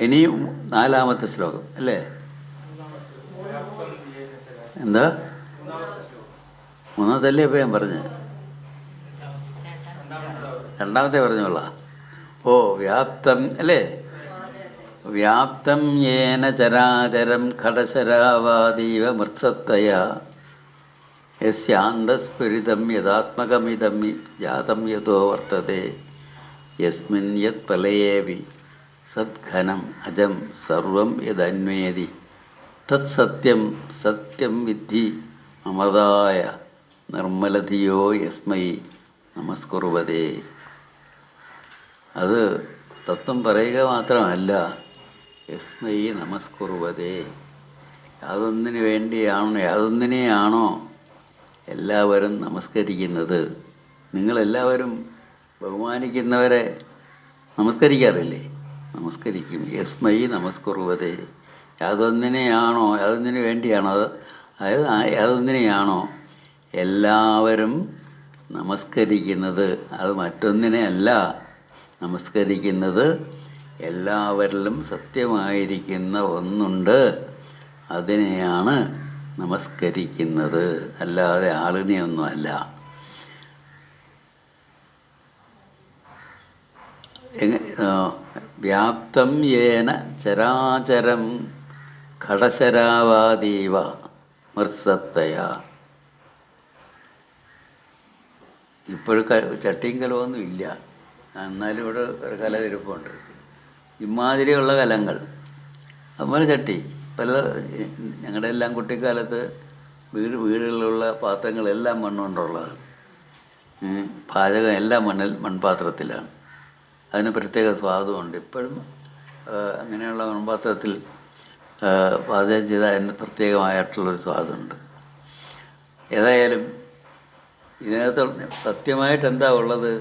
ഇനിയും 4-ാമത്തെ ശ്ലോകം അല്ലേ? എന്താ 3-ാമത്തല്ലേ ഇപ്പം ഞാൻ പറഞ്ഞത്? 2-ാമത്തെ പറഞ്ഞോളാം. ഓ, വ്യാപ്തം അല്ലേ? വ്യാപ്തം യേന ചരാചരം ഘടശരാവാദീവ മൃത്സത്തയാ യസ്യാന്തസ്ഫുരിതം യഥാത്മകമിദം ജാതം യതോ വർത്തതേ യസ്മിൻ യത് പ്രളയേവി സദ്ഘനം അജം സർവം യദന്വേതി തത് സത്യം സത്യം വിദ്ധി അമൃതായ നിർമ്മലധിയോ യസ്മൈ നമസ്കുർവതേ. അത് തത്വം പറയുക മാത്രമല്ല, യസ്മൈ നമസ്കുർവതേ, യാതൊന്നിനെയാണോ എല്ലാവരും നമസ്കരിക്കുന്നത്. നിങ്ങളെല്ലാവരും ബഹുമാനിക്കുന്നവരെ നമസ്കരിക്കാറില്ലേ? നമസ്കരിക്കും. യസ്മൈ നമസ്കുർവതേ, യാതൊന്നിനു വേണ്ടിയാണോ, അതായത് യാതൊന്നിനെയാണോ എല്ലാവരും നമസ്കരിക്കുന്നത്, അത് മറ്റൊന്നിനെ അല്ല നമസ്കരിക്കുന്നത്. എല്ലാവരിലും സത്യമായിരിക്കുന്ന ഒന്നുണ്ട്, അതിനെയാണ് നമസ്കരിക്കുന്നത്, അല്ലാതെ ആളിനെയൊന്നുമല്ല. വ്യാപ്തം യേന ചരാചരം ഘടശരാവാദീവ മൃത്സത്തയാ. ഇപ്പോഴും ചട്ടിയും കലമൊന്നും ഇല്ല, എന്നാലും ഇവിടെ ഒരു കല ഇരിപ്പുണ്ട്. ഇമാതിരിയുള്ള കലങ്ങൾ, അതുപോലെ ചട്ടി പല, ഞങ്ങളുടെ എല്ലാം കുട്ടിക്കാലത്ത് വീടുകളിലുള്ള പാത്രങ്ങളെല്ലാം മണ്ണുകൊണ്ടുള്ളതാണ്. പാചകം എല്ലാം മൺപാത്രത്തിലാണ്. അതിന് പ്രത്യേക സ്വാദുമുണ്ട്. ഇപ്പോഴും അങ്ങനെയുള്ള മൺപാത്രത്തിൽ പാചകം ചെയ്താൽ അതിന് പ്രത്യേകമായിട്ടുള്ളൊരു സ്വാദുണ്ട്. ഏതായാലും ഇതിനകത്ത് സത്യമായിട്ട് എന്താ ഉള്ളത്?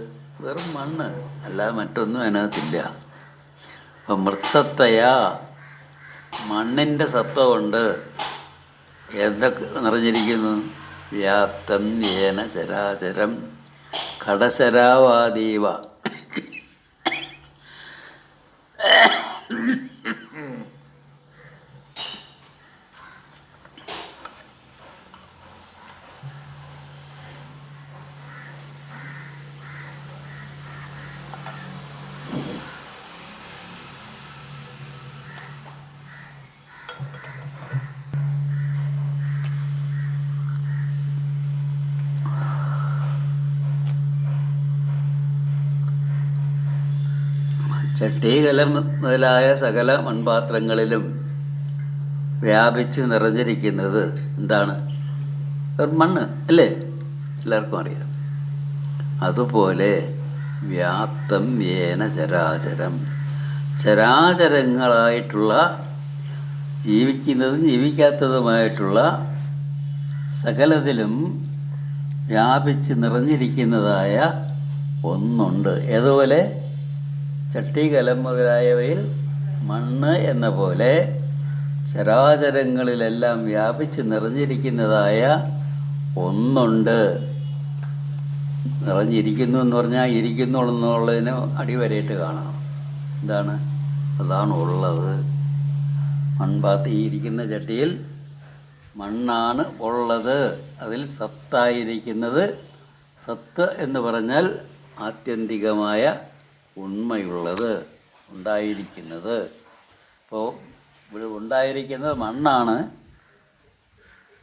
വെറും മണ്ണ്, അല്ലാതെ മറ്റൊന്നും അതിനകത്തില്ല. അപ്പം മൃത്സത്തയാ, മണ്ണിൻ്റെ സത്വമുണ്ട്. എന്തൊക്കെ നിറഞ്ഞിരിക്കുന്നു? വ്യാപ്തം യേന ചരാചരം ഘടശരാവാദീവ. ചട്ടി, കലം മുതലായ സകല മൺപാത്രങ്ങളിലും വ്യാപിച്ച് നിറഞ്ഞിരിക്കുന്നത് എന്താണ്? മണ്ണ് അല്ലേ? എല്ലാവർക്കും അറിയാം. അതുപോലെ വ്യാപ്തം യേന ചരാചരം, ചരാചരങ്ങളായിട്ടുള്ള ജീവിക്കുന്നതും ജീവിക്കാത്തതുമായിട്ടുള്ള സകലത്തിലും വ്യാപിച്ച് നിറഞ്ഞിരിക്കുന്നതായ ഒന്നുണ്ട്. ഏതുപോലെ? ചട്ടി, കലം മുതലായവയിൽ മണ്ണ് എന്ന പോലെ ചരാചരങ്ങളിലെല്ലാം വ്യാപിച്ച് നിറഞ്ഞിരിക്കുന്നതായ ഒന്നുണ്ട്. നിറഞ്ഞിരിക്കുന്നു എന്ന് പറഞ്ഞാൽ ഇരിക്കുന്നു എന്നുള്ളതിന് അടിവരയിട്ട് കാണണം. എന്താണ്? അതാണ് ഉള്ളത്. ഈ ഇരിക്കുന്ന ചട്ടിയിൽ മണ്ണാണ് ഉള്ളത്. അതിൽ സത്തായിരിക്കുന്നത്. സത്ത് എന്ന് പറഞ്ഞാൽ ആത്യന്തികമായ ഉണ്മയുള്ളത്, ഉണ്ടായിരിക്കുന്നത്. അപ്പോൾ ഇവിടെ ഉണ്ടായിരിക്കുന്നത് മണ്ണാണ്,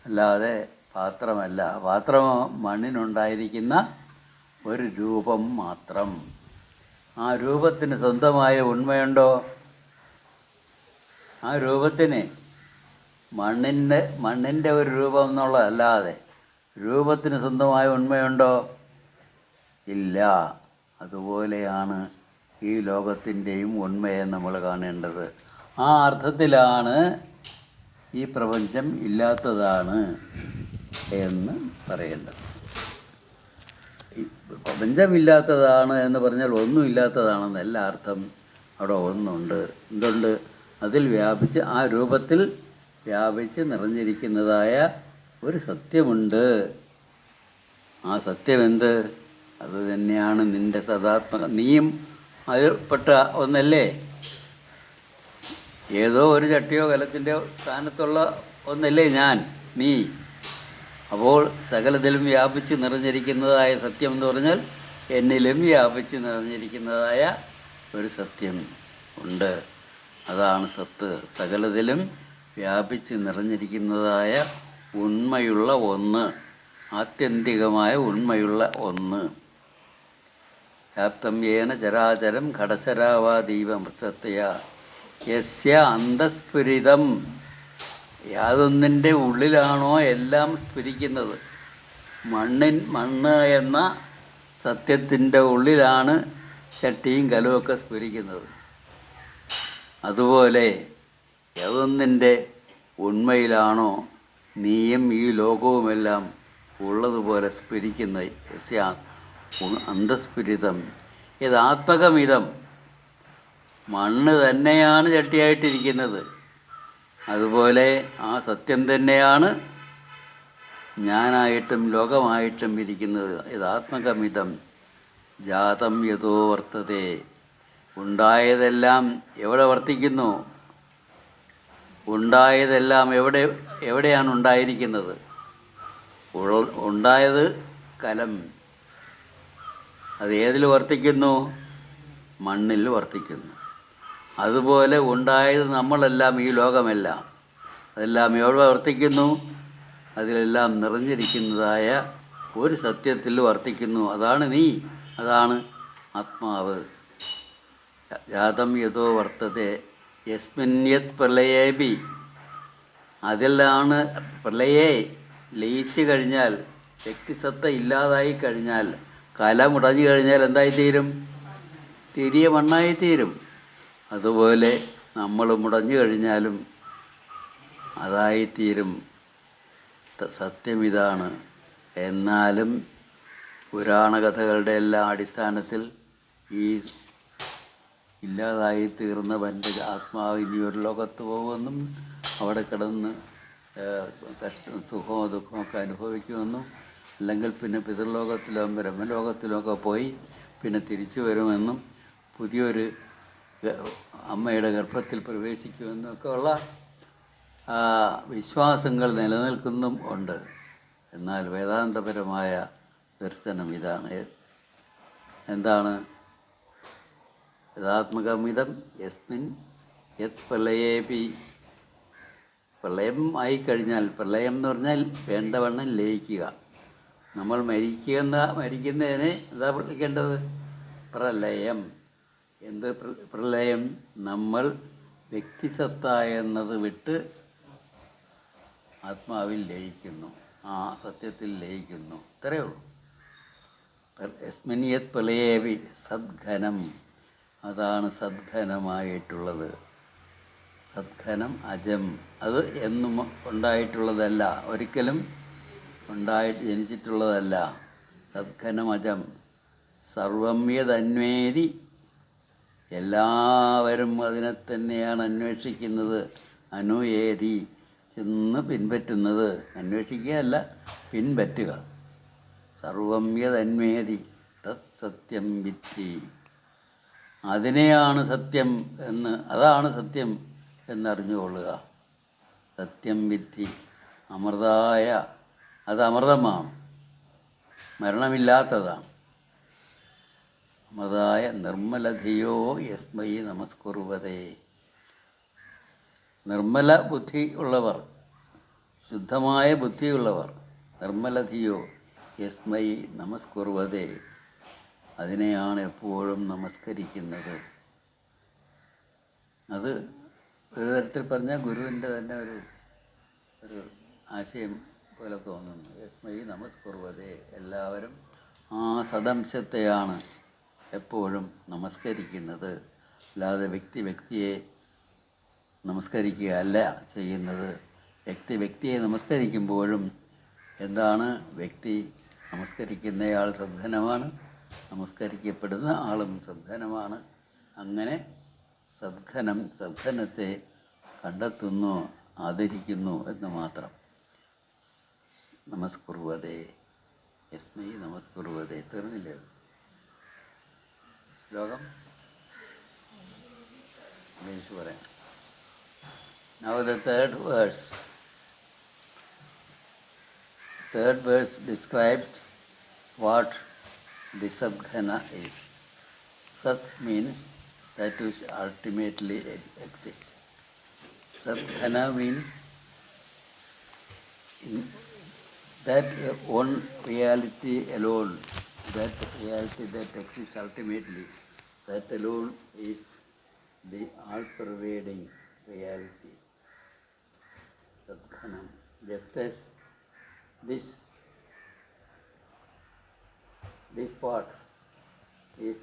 അല്ലാതെ പാത്രമല്ല. പാത്രം മണ്ണിനുണ്ടായിരിക്കുന്ന ഒരു രൂപം മാത്രം. ആ രൂപത്തിന് സ്വന്തമായ ഉണ്മയുണ്ടോ? ആ രൂപത്തിന് മണ്ണിൻ്റെ ഒരു രൂപം എന്നുള്ളതല്ലാതെ രൂപത്തിന് സ്വന്തമായ ഉണ്മയുണ്ടോ? ഇല്ല. അതുപോലെയാണ് ഈ ലോകത്തിൻ്റെയും ഉണ്മയെ നമ്മൾ കാണേണ്ടത്. ആ അർത്ഥത്തിലാണ് ഈ പ്രപഞ്ചം ഇല്ലാത്തതാണ് എന്ന് പറയേണ്ടത്. പ്രപഞ്ചമില്ലാത്തതാണ് എന്ന് പറഞ്ഞാൽ ഒന്നുമില്ലാത്തതാണെന്നല്ല അർത്ഥം. അവിടെ ഒന്നുണ്ട്. എന്തുണ്ട്? അതിൽ വ്യാപിച്ച്, ആ രൂപത്തിൽ വ്യാപിച്ച് നിറഞ്ഞിരിക്കുന്നതായ ഒരു സത്യമുണ്ട്. ആ സത്യം എന്ത്? അത് തന്നെയാണ് നിൻ്റെ സദാത്മക. നീയും അതിൽപ്പെട്ട ഒന്നല്ലേ? ഏതോ ഒരു ചട്ടിയോ കലത്തിൻ്റെയോ സ്ഥാനത്തുള്ള ഒന്നല്ലേ ഞാൻ, നീ. അപ്പോൾ സകലത്തിലും വ്യാപിച്ച് നിറഞ്ഞിരിക്കുന്നതായ സത്യം എന്ന് പറഞ്ഞാൽ എന്നിലും വ്യാപിച്ച് നിറഞ്ഞിരിക്കുന്നതായ ഒരു സത്യം ഉണ്ട്. അതാണ് സത്ത്. സകലത്തിലും വ്യാപിച്ച് നിറഞ്ഞിരിക്കുന്നതായ ഉണ്മയുള്ള ഒന്ന്, ആത്യന്തികമായ ഉണ്മയുള്ള ഒന്ന്. വ്യാപ്തം യേന ചരാചരം ഘടശരാവാദീവ മൃത്സത്തയാ യസ്യ അന്തസ്ഫുരിതം യാതൊന്നിൻ്റെ ഉള്ളിലാണോ എല്ലാം സ്ഫുരിക്കുന്നത്. മണ്ണ് എന്ന സത്യത്തിൻ്റെ ഉള്ളിലാണ് ചട്ടിയും കലവുമൊക്കെ സ്ഫുരിക്കുന്നത്. അതുപോലെ യാതൊന്നിൻ്റെ ഉണ്മയിലാണോ നീയും ഈ ലോകവുമെല്ലാം ഉള്ളതുപോലെ സ്ഫുരിക്കുന്നത്. അന്തസ്ഫുരിതം യഥാത്മകമിതം. മണ്ണ് തന്നെയാണ് ചട്ടിയായിട്ടിരിക്കുന്നത്. അതുപോലെ ആ സത്യം തന്നെയാണ് ഞാനായിട്ടും ലോകമായിട്ടും ഇരിക്കുന്നത്. യഥാത്മകമിതം ജാതം യഥോ വർത്തതേ. ഉണ്ടായതെല്ലാം എവിടെ വർത്തിക്കുന്നു? ഉണ്ടായതെല്ലാം എവിടെയാണ് ഉണ്ടായിരിക്കുന്നത്? ഉണ്ടായത് കലം. അത് ഏതിൽ വർത്തിക്കുന്നു? മണ്ണിൽ വർത്തിക്കുന്നു. അതുപോലെ ഉണ്ടായത് നമ്മളെല്ലാം, ഈ ലോകമെല്ലാം, അതെല്ലാം എവിടെ വർത്തിക്കുന്നു? അതിലെല്ലാം നിറഞ്ഞിരിക്കുന്നതായ ഒരു സത്യത്തിൽ വർത്തിക്കുന്നു. അതാണ് നീ, അതാണ് ആത്മാവ്. ജാതം യഥോ വർത്തതേ യസ്മിന്യത് പ്രളയേപി. അതിലാണ് പ്രളയെ ലയിച്ചു കഴിഞ്ഞാൽ, വ്യക്തിസത്ത ഇല്ലാതായി കഴിഞ്ഞാൽ, കല മുടഞ്ഞു കഴിഞ്ഞാൽ എന്തായിത്തീരും? തിരികെ മണ്ണായിത്തീരും. അതുപോലെ നമ്മൾ മുടഞ്ഞു കഴിഞ്ഞാലും അതായിത്തീരും. സത്യം ഇതാണ്. എന്നാലും പുരാണകഥകളുടെ എല്ലാ അടിസ്ഥാനത്തിൽ ഈ ഇല്ലാതായി തീർന്നവൻ്റെ ആത്മാവ് ഇനിയൊരു ലോകത്ത് പോകുമെന്നും അവിടെ കിടന്ന് സുഖമോ ദുഃഖമൊക്കെ അനുഭവിക്കുമെന്നും, അല്ലെങ്കിൽ പിന്നെ പിതൃലോകത്തിലോ ബ്രഹ്മലോകത്തിലോ ഒക്കെ പോയി പിന്നെ തിരിച്ചു വരുമെന്നും, പുതിയൊരു അമ്മയുടെ ഗർഭത്തിൽ പ്രവേശിക്കുമെന്നും ഒക്കെ ഉള്ള വിശ്വാസങ്ങൾ നിലനിൽക്കുന്നും ഉണ്ട്. എന്നാൽ വേദാന്തപരമായ ദർശനം ഇതാണ്. എന്താണ്? യഥാത്മകമിതം യസ്മിൻ യത് പ്രളയേപി. പ്രളയം ആയിക്കഴിഞ്ഞാൽ, പ്രളയം എന്ന് പറഞ്ഞാൽ വേണ്ടവണ്ണം ലയിക്കുക. നമ്മൾ മരിക്കുന്നതിന് എന്താ വിളിക്കേണ്ടത്? പ്രളയം. എന്ത് പ്രളയം? നമ്മൾ വ്യക്തിസത്ത എന്നത് വിട്ട് ആത്മാവിൽ ലയിക്കുന്നു, ആ സത്യത്തിൽ ലയിക്കുന്നു. ഇത്രയേ ഉള്ളൂ. യസ്മിനിയത് പ്രളയേപി സദ്ഘനം. അതാണ് സദ്ഘനമായിട്ടുള്ളത്. സദ്ഘനം അജം. അത് എന്നും ഉണ്ടായിട്ടുള്ളതല്ല, ഒരിക്കലും ജനിച്ചിട്ടുള്ളതല്ല. സദ്ഘനം അജം. സർവമ്യതന്വേതി. എല്ലാവരും അതിനെ തന്നെയാണ് അന്വേഷിക്കുന്നത്. അനുയേതി, ചെന്ന് പിൻപറ്റുന്നത്. അന്വേഷിക്കുകയല്ല, പിൻപറ്റുക. സർവമ്യതന്വേതി തത് സത്യം വിദ്ധി. അതിനെയാണ് സത്യം എന്ന്, അതാണ് സത്യം എന്നറിഞ്ഞുകൊള്ളുക. സത്യം വിദ്ധി അമൃതായ. അത് അമൃതമാണ്, മരണമില്ലാത്തതാണ്. അമൃതായ നിർമ്മലധിയോ യസ്മൈ നമസ്കുർവതേ. നിർമ്മല ബുദ്ധി ഉള്ളവർ, ശുദ്ധമായ ബുദ്ധിയുള്ളവർ, നിർമ്മലധിയോ യസ്മൈ നമസ്കുർവതേ, അതിനെയാണ് എപ്പോഴും നമസ്കരിക്കുന്നത്. അത് ഒരു തരത്തിൽ പറഞ്ഞാൽ ഗുരുവിൻ്റെ തന്നെ ഒരു ആശയം പോലെ തോന്നുന്നു. യസ്മൈ നമസ്കുർവതേ. എല്ലാവരും ആ സദംശത്തെയാണ് എപ്പോഴും നമസ്കരിക്കുന്നത്. അല്ലാതെ വ്യക്തിയെ നമസ്കരിക്കുക അല്ല ചെയ്യുന്നത്. വ്യക്തിയെ നമസ്കരിക്കുമ്പോഴും എന്താണ്? വ്യക്തി നമസ്കരിക്കുന്നയാൾ സദ്ഘനമാണ്, നമസ്കരിക്കപ്പെടുന്ന ആളും സദ്ഘനമാണ്. അങ്ങനെ സദ്ഘനത്തെ കണ്ടെത്തുന്നു, ആദരിക്കുന്നു എന്ന് മാത്രം. നമസ്കുർവതേ യസ്മൈ നമസ്കുർവതേ. തീർന്നില്ലേ ശ്ലോകം? ഇംഗ്ലീഷ് പറയാം. Now the third verse describes what the Sadghana is. Sat means that which ultimately exists. Sadghana means that one reality alone, that reality that exists ultimately, that alone is the all-pervading reality. Sadghanam. Just as this, this part is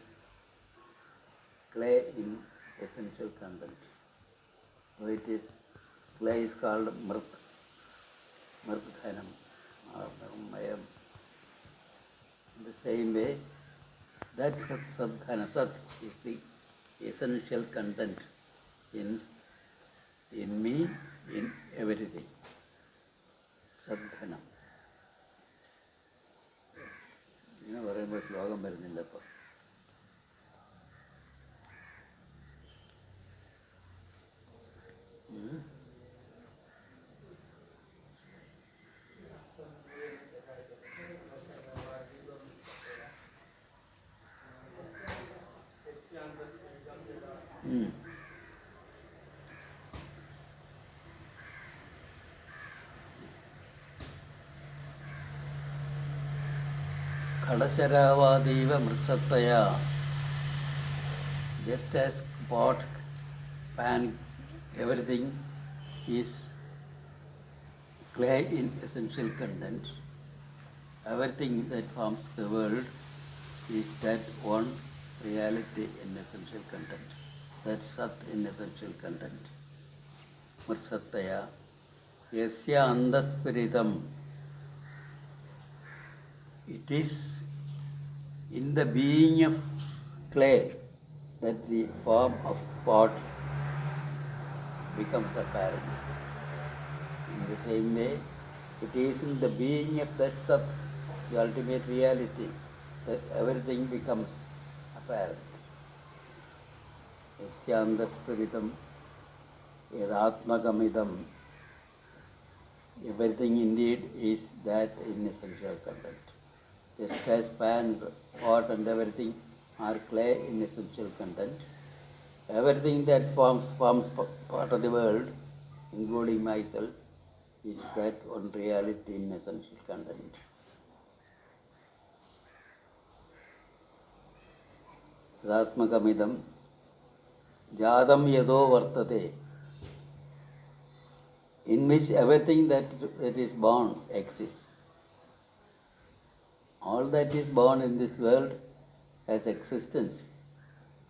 clay in essential content. So it is, clay is called Mrthanam or Mrmayam. In the same way, that Sadghana, Sat is the essential content in me, in everything. Sadghana. ഇങ്ങനെ പറയുമ്പോൾ ശ്ലോകം വരുന്നില്ല ഇപ്പോൾ. ഘടശരാവാദീവ മൃത്സത്തയാ, just as pot, pan, everything is clay in essential content, everything that forms the world is that one reality in essential content, that Sat in essential content. Mrtsattaya yasya andaspiritam, it is in the being of clay that the form of pot becomes apparent. In the same way, it is in the being of that Sat, the ultimate reality, that everything becomes apparent. Yasyandaspiritam yadatmakamidam, everything indeed is that in essential content. Just as pan, pot and everything are clay in essential content, everything that forms part of the world, including myself, is that one reality in essential content. Yadatmakamidam jadam yado vartate, in which everything that is born exists. All that is born in this world has existence,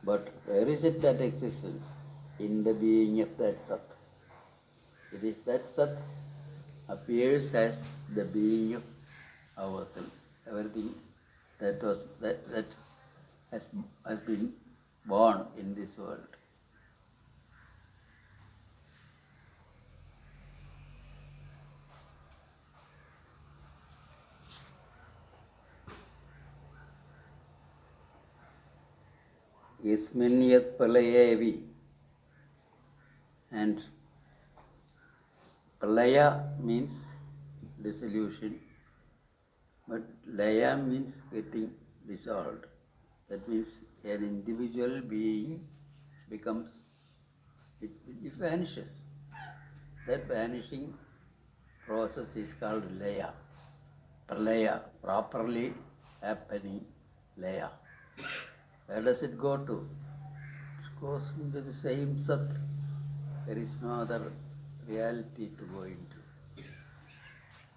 but where is it, that existence? In the being of that Sat. It is that Sat appears as the being of ourselves. Everything that has been born in this world. Yasmin yat palayevi, and palaya means dissolution, but laya means getting dissolved. That means an individual being becomes, it vanishes. That vanishing process is called laya. Pralaya, properly happening laya. Where does it go to? It goes into the same Sat. There is no other reality to go into.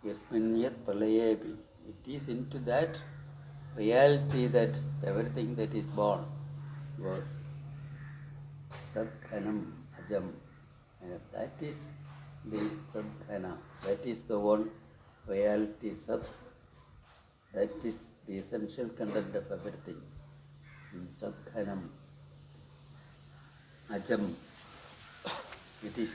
Yasmin yat palayebi, it is into that reality that everything that is born was Sadghanam Ajam. And that is the Sadghana, that is the one reality Sat, that is the essential content of everything. Sadghanam Ajam, it is.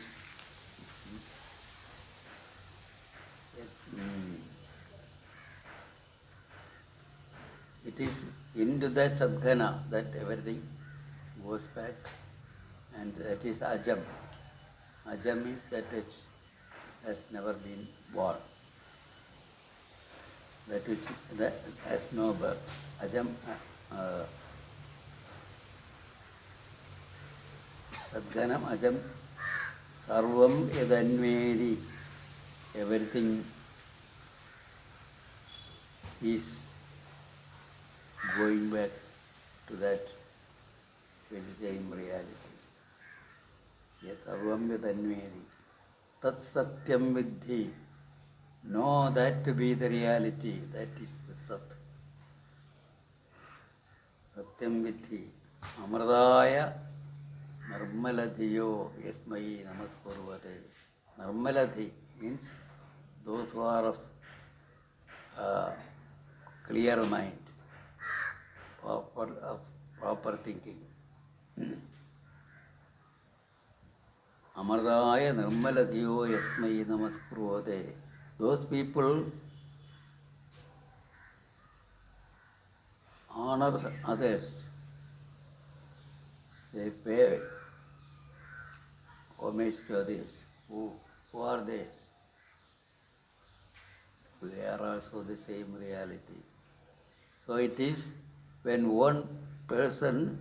It is into that Sadghana that everything goes back, and that is Ajam. Ajam means that which has never been born. That is, that has no birth. Ajam, Sadghanam Ajam Sarvam Yadanvedi, everything is going back to that very same reality. Yes, Sarvam Yadanvedi. Tat Satyam Vidhi. Know that to be the reality. That is the Sat. Satyam Vidhi. Amradaya Nirmaladhiyo Yasmai Namaskurvate. Nirmaladhi means those who are of clear mind, proper thinking. Amardaya Nirmaladhiyo Yasmai Namaskurvate. Those people honor others. They pay homage to others. Who are they? They are also the same reality. So it is when one person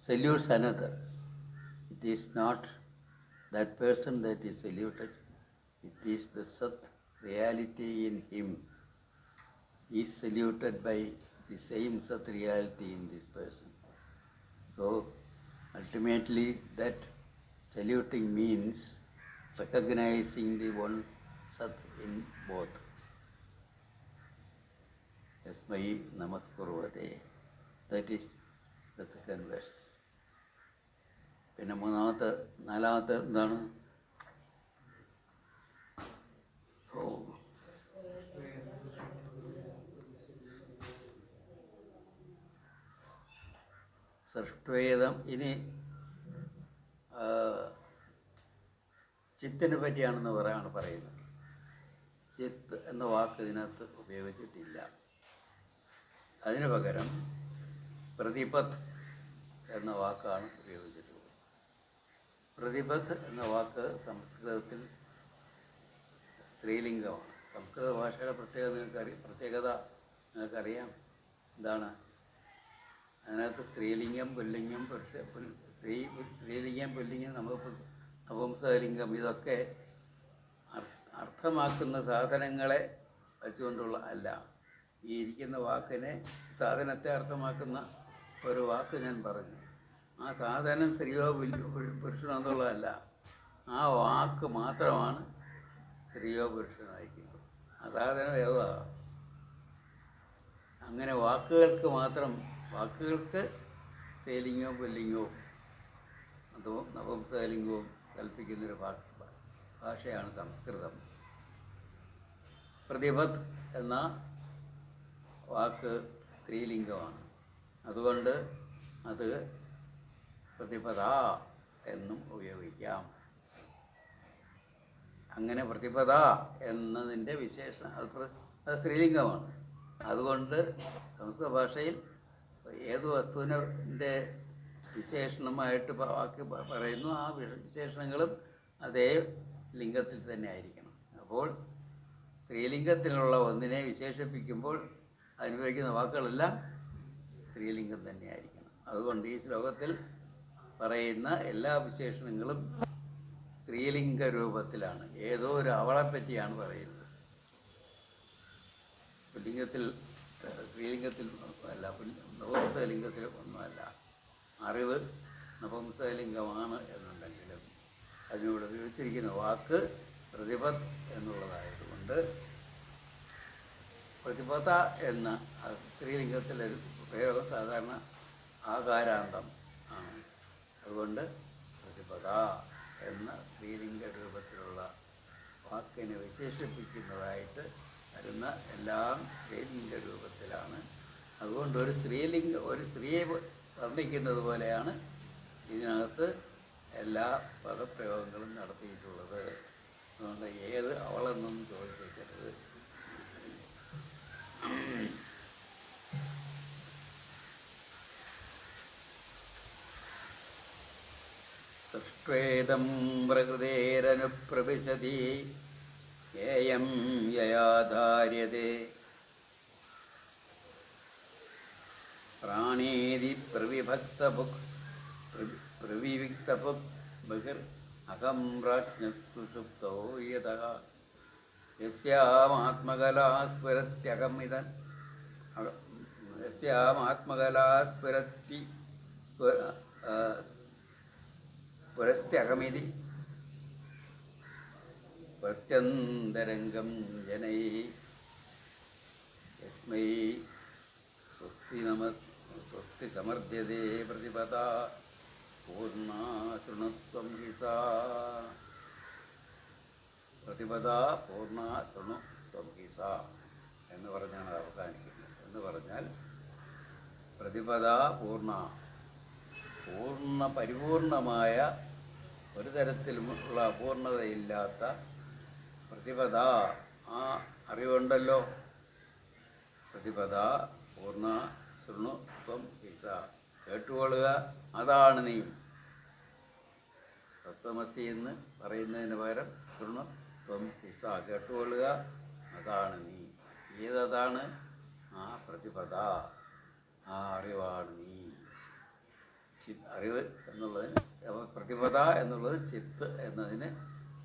salutes another, it is not that person that is saluted, it is the Sat reality in him. He is saluted by the same Sat reality in this person. So ultimately that saluting means recognizing the one Sat in both. Yasmai Namaskurvate. That is the second verse. പിന്നെ നാലാമത്തെ എന്താണ്? സൃഷ്ട്വേദം. ഇനി ചിത്തിനെ പറ്റിയാണെന്ന് പറയുന്നത്. ചിത്ത് എന്ന വാക്ക് ഇതിനകത്ത് ഉപയോഗിച്ചിട്ടില്ല. അതിനു പകരം പ്രതിപത്ത് എന്ന വാക്കാണ് ഉപയോഗിച്ചിട്ടുള്ളത്. പ്രതിപത്ത് എന്ന വാക്ക് സംസ്കൃതത്തിൽ സ്ത്രീലിംഗമാണ്. സംസ്കൃത ഭാഷയുടെ പ്രത്യേകത നിങ്ങൾക്കറിയാം. എന്താണ്? അതിനകത്ത് സ്ത്രീലിംഗം, പുല്ലിംഗം, സ്ത്രീലിംഗം, പുല്ലിംഗം, നപുംസകലിംഗം ഇതൊക്കെ അർത്ഥമാക്കുന്ന സാധനങ്ങളെ വച്ചുകൊണ്ടുള്ള അല്ല. ഈ ഇരിക്കുന്ന വാക്കിനെ, സാധനത്തെ അർത്ഥമാക്കുന്ന ഒരു വാക്ക് ഞാൻ പറഞ്ഞു. ആ സാധനം സ്ത്രീയോ പുരുഷനോ എന്നുള്ളതല്ല. ആ വാക്ക് മാത്രമാണ് സ്ത്രീയോ പുരുഷനോ അയക്കുന്നത്. ആ സാധനം ഏതാ? അങ്ങനെ വാക്കുകൾക്ക് സ്ത്രീലിംഗവും പുല്ലിംഗവും അതും നപുംസകലിംഗവും കൽപ്പിക്കുന്നൊരു ഭാഷയാണ് സംസ്കൃതം. പ്രതിപത് എന്ന വാക്ക് സ്ത്രീലിംഗമാണ്. അതുകൊണ്ട് അത് പ്രതിപദ എന്നും ഉപയോഗിക്കാം. അങ്ങനെ പ്രതിപദ എന്നതിൻ്റെ വിശേഷണം അത് സ്ത്രീലിംഗമാണ്. അതുകൊണ്ട് സംസ്കൃത ഭാഷയിൽ ഏത് വസ്തുവിൻ്റെ വിശേഷണമായിട്ട് വാക്ക് പറയുന്നു, ആ വിശേഷണങ്ങളും അതേ ലിംഗത്തിൽ തന്നെ ആയിരിക്കണം. അപ്പോൾ സ്ത്രീലിംഗത്തിലുള്ള ഒന്നിനെ വിശേഷിപ്പിക്കുമ്പോൾ അതിനുപയോഗിക്കുന്ന വാക്കുകളെല്ലാം സ്ത്രീലിംഗം തന്നെയായിരിക്കണം. അതുകൊണ്ട് ഈ ശ്ലോകത്തിൽ പറയുന്ന എല്ലാ വിശേഷണങ്ങളും സ്ത്രീലിംഗ രൂപത്തിലാണ്. ഏതോ ഒരു അവളെപ്പറ്റിയാണ് പറയുന്നത്. സ്ത്രീലിംഗത്തിൽ അല്ല, നപുംസകലിംഗത്തിൽ ഒന്നുമല്ല. അറിവ് നപുംസകലിംഗമാണ് എന്നുണ്ടെങ്കിലും അതിനോട് ഉപയോഗിച്ചിരിക്കുന്ന വാക്ക് പ്രതിപത് എന്നുള്ളതായതുകൊണ്ട് പ്രതിപത എന്ന സ്ത്രീലിംഗത്തിലെ പ്രയോഗം സാധാരണ ആകാരാന്തം ആണ്. അതുകൊണ്ട് പ്രതിപത എന്ന സ്ത്രീലിംഗ രൂപത്തിലുള്ള വാക്കിനെ വിശേഷിപ്പിക്കുന്നതായിട്ട് വരുന്ന എല്ലാം സ്ത്രീലിംഗ രൂപത്തിലാണ്. അതുകൊണ്ട് ഒരു സ്ത്രീയെ വർണ്ണിക്കുന്നത് പോലെയാണ് ഇതിനകത്ത് എല്ലാ പദപ്രയോഗങ്ങളും നടത്തിയിട്ടുള്ളത്. അതുകൊണ്ട് ഏത് അവളെന്നൊന്നും ചോദിച്ചേക്കരുത്. സൃഷ്ട്വേദം പ്രകൃതേരനുപ്രവിശതി യേയം യയാധാര്യതേ പ്രാണേതി പ്രവിവിക്തഭുക് ബഹിർ അഹം പ്രാജ്ഞസ്തു സുപ്തോ യതഃ യസ്യാമാത്മകലാസ്ഫുരത്തി പുരസ്ത്യഹമിതി പ്രത്യന്തരംഗം ജനൈ യസ്മൈ സ്വസ്തി സ്വസ്തി സമർദ്ധ്യതേ പ്രതിപദ പൂർണ്ണാ ശൃണുത്വം ഹി സാ. പ്രതിപദ പൂർണ്ണ ശൃണുത്വം ഹി സാ എന്ന് പറഞ്ഞാണ് അവസാനിക്കുന്നത്. എന്ന് പറഞ്ഞാൽ പ്രതിപദ പൂർണ്ണ പരിപൂർണമായ ഒരു തരത്തിലുമുള്ള അപൂർണതയില്ലാത്ത പ്രതിപദ ആ അറിവുണ്ടല്ലോ. പ്രതിപദ പൂർണ്ണ ശൃണു ത്വം ഈസ, കേട്ടുകൊള്ളുക, അതാണ് നീ. തത്വമസി എന്ന് പറയുന്നതിന് പകരം ശൃണു ത്വം ഈസ, കേട്ടുകൊള്ളുക, അതാണ് നീ. ഏതാണ്? ആ പ്രതിപദ, ആ അറിവാണ് നീ. അറിവ് എന്നുള്ളതിന്, പ്രതിപദ എന്നുള്ളത് ചിത്ത് എന്നതിന്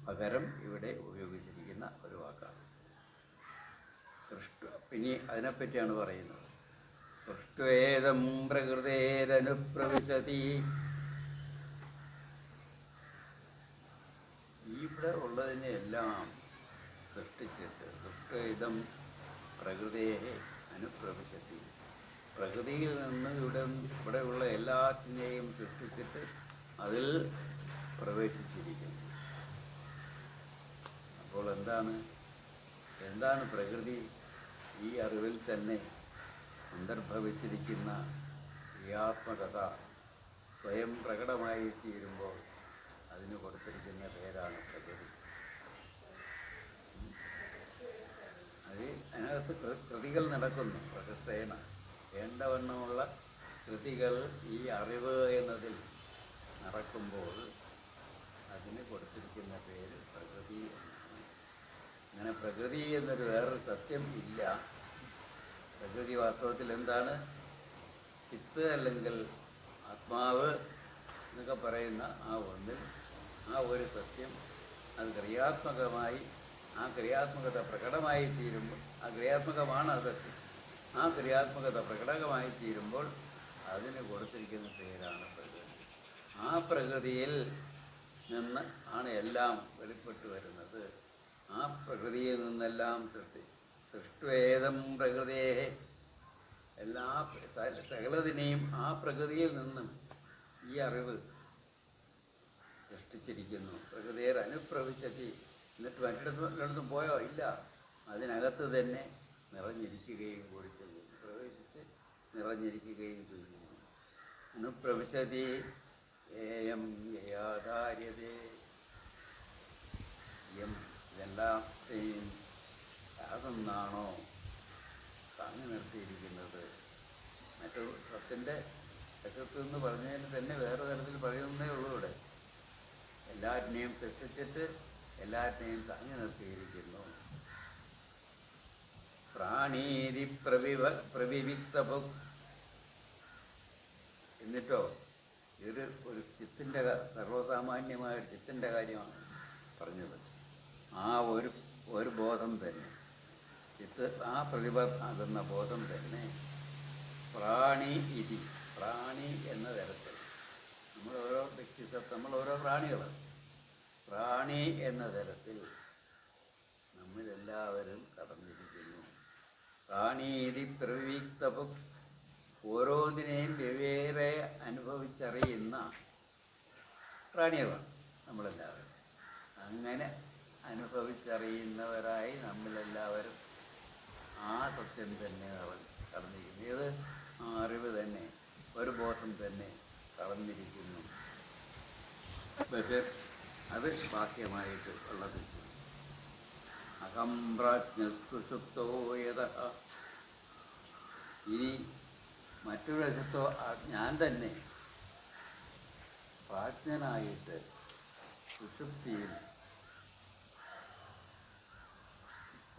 പകരം ഇവിടെ ഉപയോഗിച്ചിരിക്കുന്ന ഒരു വാക്കാണ്. പിന്നെ അതിനെപ്പറ്റിയാണ് പറയുന്നത്. സൃഷ്ട്വേദം പ്രകൃതേരനുപ്രവിശതി. ഇവിടെ ഉള്ളതിനെ എല്ലാം സൃഷ്ടിച്ചിട്ട്, സൃഷ്ട്വേദം പ്രകൃതയെ അനുപ്രവിശതി, പ്രകൃതിയിൽ നിന്ന് ഇവിടെയുള്ള എല്ലാത്തിനെയും സൃഷ്ടിച്ചിട്ട് അതിൽ പ്രവേശിച്ചിരിക്കുന്നു. അപ്പോൾ എന്താണ് പ്രകൃതി? ഈ അറിവിൽ തന്നെ അന്തർഭവിച്ചിരിക്കുന്ന ക്രിയാത്മകത സ്വയം പ്രകടമായി തീരുമ്പോൾ അതിന് കൊടുത്തിരിക്കുന്ന പേരാണ് പ്രകൃതി. അതിനകത്ത് കൃതികൾ നടക്കുന്നു. പ്രകൃതേന വേണ്ടവണ്ണമുള്ള കൃതികൾ ഈ അറിവ് എന്നതിൽ നടക്കുമ്പോൾ അതിന് കൊടുത്തിരിക്കുന്ന പേര് പ്രകൃതി എന്നാണ്. അങ്ങനെ പ്രകൃതി എന്നൊരു വേറൊരു സത്യം ഇല്ല. പ്രകൃതി വാസ്തവത്തിൽ എന്താണ്? ചിത്ത് അല്ലെങ്കിൽ ആത്മാവ് എന്നൊക്കെ പറയുന്ന ആ ഒന്നിൽ ആ ഒരു സത്യം അത് ക്രിയാത്മകമായി, ആ ക്രിയാത്മകത പ്രകടമായി തീരുമ്പോൾ, ആ ക്രിയാത്മകമാണ് ആ സത്യം. ആ ക്രിയാത്മകത പ്രകടമായി തീരുമ്പോൾ അതിന് കൊടുത്തിരിക്കുന്ന പേരാണ് പ്രകൃതി. ആ പ്രകൃതിയിൽ നിന്ന് ആണ് എല്ലാം വെളിപ്പെട്ട് വരുന്നത്. ആ പ്രകൃതിയിൽ നിന്നെല്ലാം സൃഷ്ട്വേദം പ്രകൃതിയെ, എല്ലാ സകലതിനെയും ആ പ്രകൃതിയിൽ നിന്നും ഈ അറിവ് സൃഷ്ടിച്ചിരിക്കുന്നു. പ്രകൃതിയെ അനുപ്രവിശതി. എന്നിട്ട് മറ്റിടത്തും പോയോ? ഇല്ല. അതിനകത്ത് തന്നെ നിറഞ്ഞിരിക്കുകയും കൂടി ചെയ്യുന്നു. പ്രവേശിച്ച് നിറഞ്ഞിരിക്കുകയും ചെയ്യുന്നു. അനുപ്രവിശതി ഏയം യാഥാര്യതേ. ഇതെല്ലാത്തെയും യാതൊന്നാണോ താങ്ങി നിർത്തിയിരിക്കുന്നത്? മറ്റു സത്തിൻ്റെ വശത്ത് എന്ന് പറഞ്ഞതിന് തന്നെ വേറെ തരത്തിൽ പറയുന്നേ ഉള്ളൂ. ഇവിടെ എല്ലാറ്റിനെയും സൃഷ്ടിച്ചിട്ട് എല്ലാറ്റിനെയും താങ്ങി നിർത്തിയിരിക്കുന്നു. പ്രാണീതി പ്രവിവിക്തപു. എന്നിട്ടോ ഇതൊരു ചിത്തിൻ്റെ, സർവസാമാന്യമായ ചിത്തിൻ്റെ കാര്യമാണ് പറഞ്ഞത്. ആ ഒരു ബോധം തന്നെ, ചിത്ത്, ആ പ്രതിഭാകുന്ന ബോധം തന്നെ പ്രാണി ഇതി, പ്രാണി എന്ന തരത്തിൽ നമ്മൾ ഓരോ നമ്മൾ ഓരോ പ്രാണികളാണ്. പ്രാണി എന്ന തരത്തിൽ നമ്മിലെല്ലാവരും കടന്നിരിക്കുന്നു. പ്രാണീതി പ്രവിക്തപു, ഓരോന്നിനെയും വെവ്വേറെ അനുഭവിച്ചറിയുന്ന പ്രാണികളാണ് നമ്മളെല്ലാവരും. അങ്ങനെ അനുഭവിച്ചറിയുന്നവരായി നമ്മളെല്ലാവരും ആ സത്യം തന്നെ കടന്നിരിക്കുന്നു. ഇത് ആ അറിവ് തന്നെ, ഒരു ബോധം തന്നെ കടന്നിരിക്കുന്നു. പക്ഷേ അത് ബാഹ്യമായിട്ട് ഉള്ളത് ചെയ്യും. അഹം പ്രാജ്ഞസുഷുപ്തോ യതഃ. ഇനി മറ്റൊരു വശത്തോ ഞാൻ തന്നെ പ്രാജ്ഞനായിട്ട് സുഷുപ്തിയിൽ,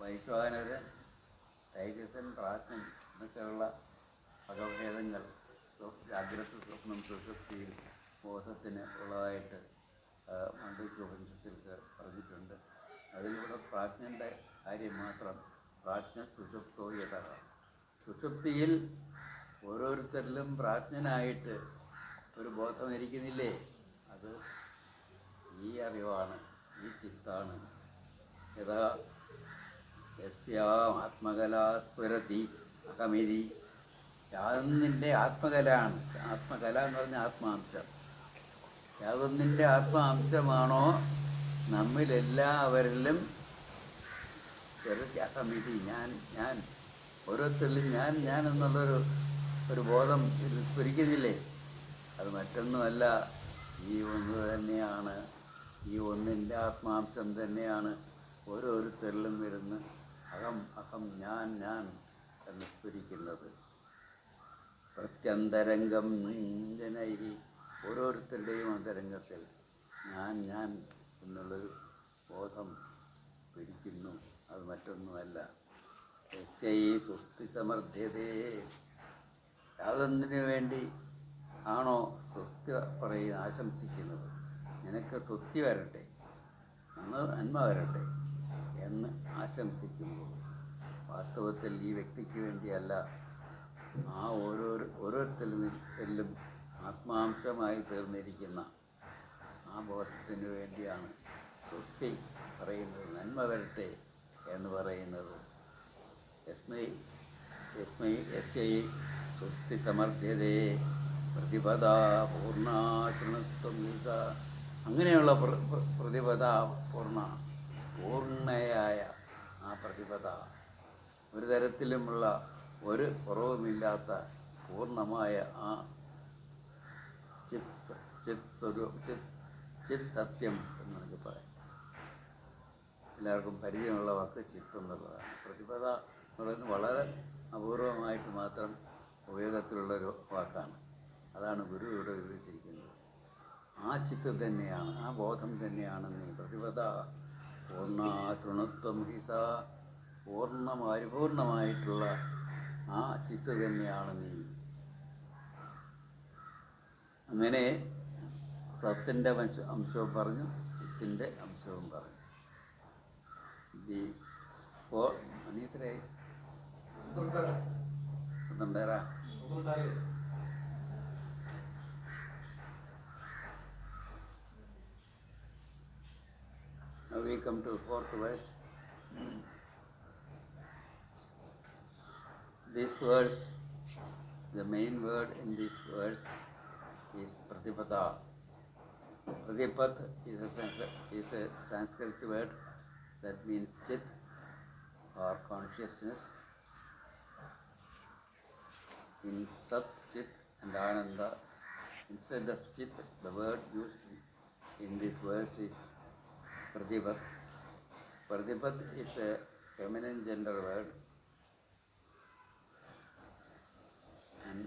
വൈശ്വാനരൻ, തൈജസൻ, പ്രാജ്ഞൻ എന്നൊക്കെയുള്ള ഭഗവഭേദങ്ങൾ ജാഗ്രത, സ്വപ്നം, സുഷുപ്തിയിൽ ബോധത്തിന് ഉള്ളതായിട്ട് മാണ്ഡൂക്യോപനിഷത്തിൽ പറഞ്ഞിട്ടുണ്ട്. അതിലൂടെ പ്രാജ്ഞൻ്റെ കാര്യം മാത്രം, പ്രാജ്ഞ സുഷുപ്തോ യതഃ. സുഷുപ്തിയിൽ ഓരോരുത്തരിലും പ്രാജ്ഞനായിട്ട് ഒരു ബോധം ഇരിക്കുന്നില്ലേ? അത് ഈ അറിവാണ്, ഈ ചിത്താണ്. യഥാ യസ്യാം ആത്മകലാ സ്ഫുരതി അഹമിതി. യാതൊന്നിൻ്റെ ആത്മകലയാണ്. ആത്മകല എന്ന് പറഞ്ഞാൽ ആത്മാംശം. യാതൊന്നിൻ്റെ ആത്മാംശമാണോ നമ്മിലെല്ലാവരിലും അഹമിതി, ഞാൻ ഓരോരുത്തരിലും ഞാൻ എന്നുള്ളൊരു ബോധം സ്ഫുരിക്കുന്നില്ലേ? അത് മറ്റൊന്നുമല്ല, ഈ ഒന്ന് തന്നെയാണ്. ഈ ഒന്നിൻ്റെ ആത്മാംശം തന്നെയാണ് ഓരോരുത്തരിലും വരുന്ന് അഹം ഞാൻ എന്ന് സ്ഫുരിക്കുന്നത്. പ്രത്യന്തരംഗം ജനൈഹി, ഓരോരുത്തരുടെയും അന്തരംഗത്തിൽ ഞാൻ എന്നുള്ളൊരു ബോധം പിടിക്കുന്നു. അത് മറ്റൊന്നുമല്ല. യസ്യൈ സ്വസ്തി സമർത്ഥ്യതേ, യാതൊന്നിനു വേണ്ടി ആണോ സ്വസ്തി ആശംസിക്കുന്നത്, നിനക്ക് സ്വസ്തി വരട്ടെ, നന്മ വരട്ടെ എന്ന് ആശംസിക്കുമ്പോൾ വാസ്തവത്തിൽ ഈ വ്യക്തിക്ക് വേണ്ടിയല്ല, ആ ഓരോരുത്തരിലും ആത്മാംശമായി തീർന്നിരിക്കുന്ന ആ ബോധത്തിന് വേണ്ടിയാണ് സ്വസ്തി പറയുന്നത്, നന്മ വരട്ടെ എന്ന് പറയുന്നത്. യസ്യൈ സ്വസ്തി സമർത്ഥ്യതേ പ്രതിപദാ പൂർണ്ണാ ശൃണുത്വം ഈസ. അങ്ങനെയുള്ള പ്രതിപദ പൂർണ്ണയായ ആ പ്രതിപദ, ഒരു തരത്തിലുമുള്ള ഒരു കുറവുമില്ലാത്ത പൂർണ്ണമായ ആ ചിത് സത്യം എന്ന് നമുക്ക് പറയാം. എല്ലാവർക്കും പരിചയമുള്ള വാക്ക് ചിത്ത് എന്നുള്ളതാണ്. പ്രതിപദ എന്ന് പറയുന്നത് വളരെ അപൂർവമായിട്ട് മാത്രം ഉപയോഗത്തിലുള്ളൊരു വാക്കാണ്. അതാണ് ഗുരു ഇവിടെ വിവരിച്ചിരിക്കുന്നത്. ആ ചിത്ത് തന്നെയാണ്, ആ ബോധം തന്നെയാണ് നീ. പ്രതിപദ പൂർണ്ണ ശൃണുത്വം ഹിസ, പരിപൂർണമായിട്ടുള്ള ആ ചിത്ത് തന്നെയാണ് നീ. അങ്ങനെ സത്തിൻ്റെ അംശവും പറഞ്ഞു, ചിത്തിൻ്റെ അംശവും പറഞ്ഞു. അനീത്രേ ണ്ടേരാ. Now we come to fourth verse. This verse, the main word in this verse is Pratipada. Pratipat is a Sanskrit word that means chit or consciousness. In Sat, Chit and Ananda, instead of Chit, the word used in this verse is Pratipat. Pratipat is a feminine gender word, and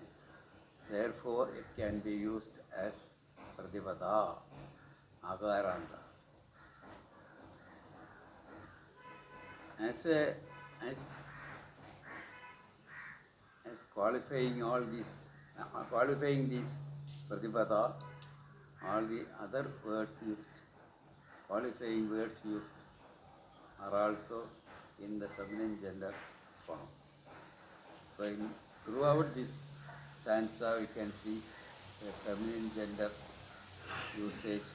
therefore it can be used as Pratipada, Akaranta. As qualifying these Pratipada, all the other words used, qualifying words used, are also in the feminine gender form. So throughout this stanza we can see the feminine gender usage,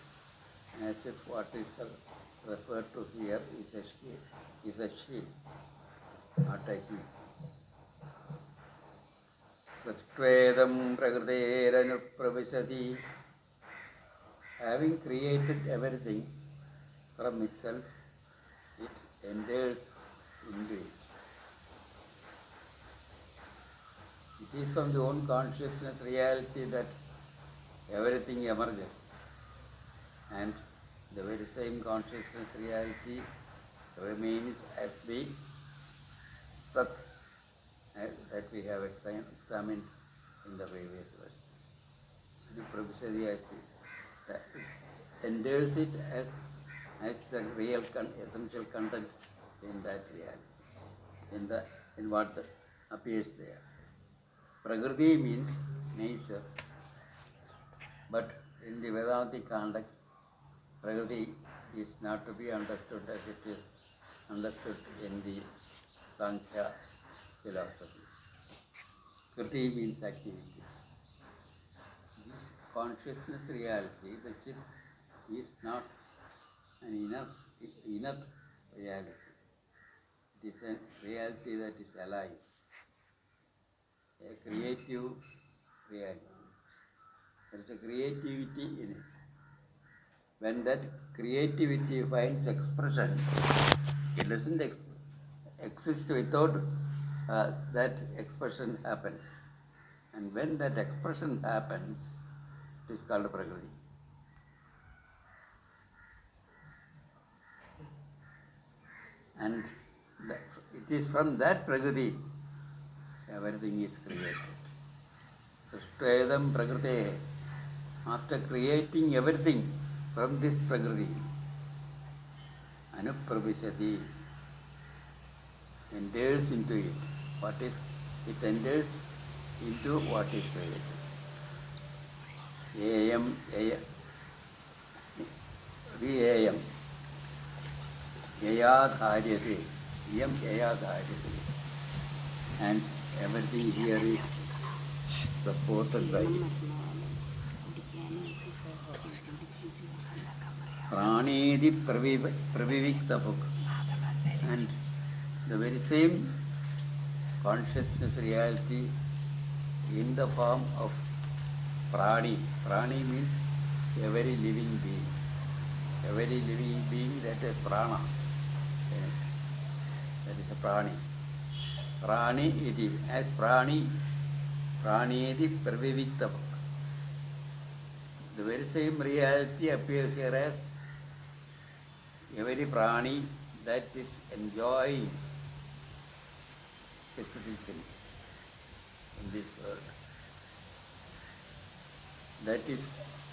as if what is referred to here is a she, not a he. Sattvedam prakriteeranupravishati, having created everything from itself, it enters into it. It is from the own consciousness reality that everything emerges, and the very same consciousness reality remains as the Sat that we have examined in the previous verse. The Prabhupada enters it as the real essential content in that reality, in what appears there. Prakriti means nature, but in the Vedantic context, Prakriti is not to be understood as it is understood in the Sankhya philosophy. Kriti means activity. This consciousness reality, the Chit, is not an inner reality. It is a reality that is alive, a creative reality. There is a creativity in it. When that creativity finds expression, it doesn't exist without that expression happens. And when that expression happens, it is called Prakriti. And it is from that Prakriti everything is created. Srishtvedam Prakrite, after creating everything from this Prakriti, Anupravishati enters into it. It enters into what is created. Ayam, Ayam, Ayadharyate, Yam Ayadharyate. And everything here is supported by Pranedi Pravivikta book. And the very same consciousness reality in the form of Prani. Prani means a very living being. A very living being that is Prana. That is a Prani. Prani iti, as Prani, Pranedi Pravivikta. The very same reality appears here as a very Prani that is enjoying specifically in this world.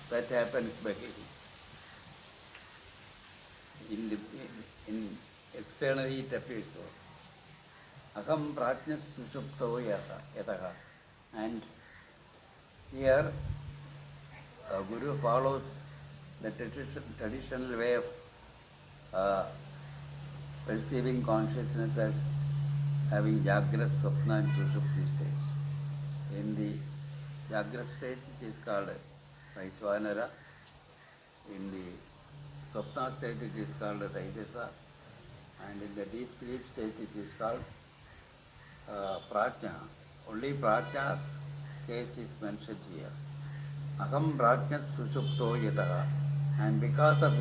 That happens by in externally it appears so. Aham prajnas sushupto yataha. And here Guru follows the traditional way of perceiving consciousness as having Jagrat, Swapna and Sushupti states. In the Jagrat state it is called Vaishvanara. In the Swapna state it is called Taijasa. And in the deep sleep state it is called Prajna. Only Prajna's case is mentioned here. Aham Prajnas Sushupto Yataha. And because of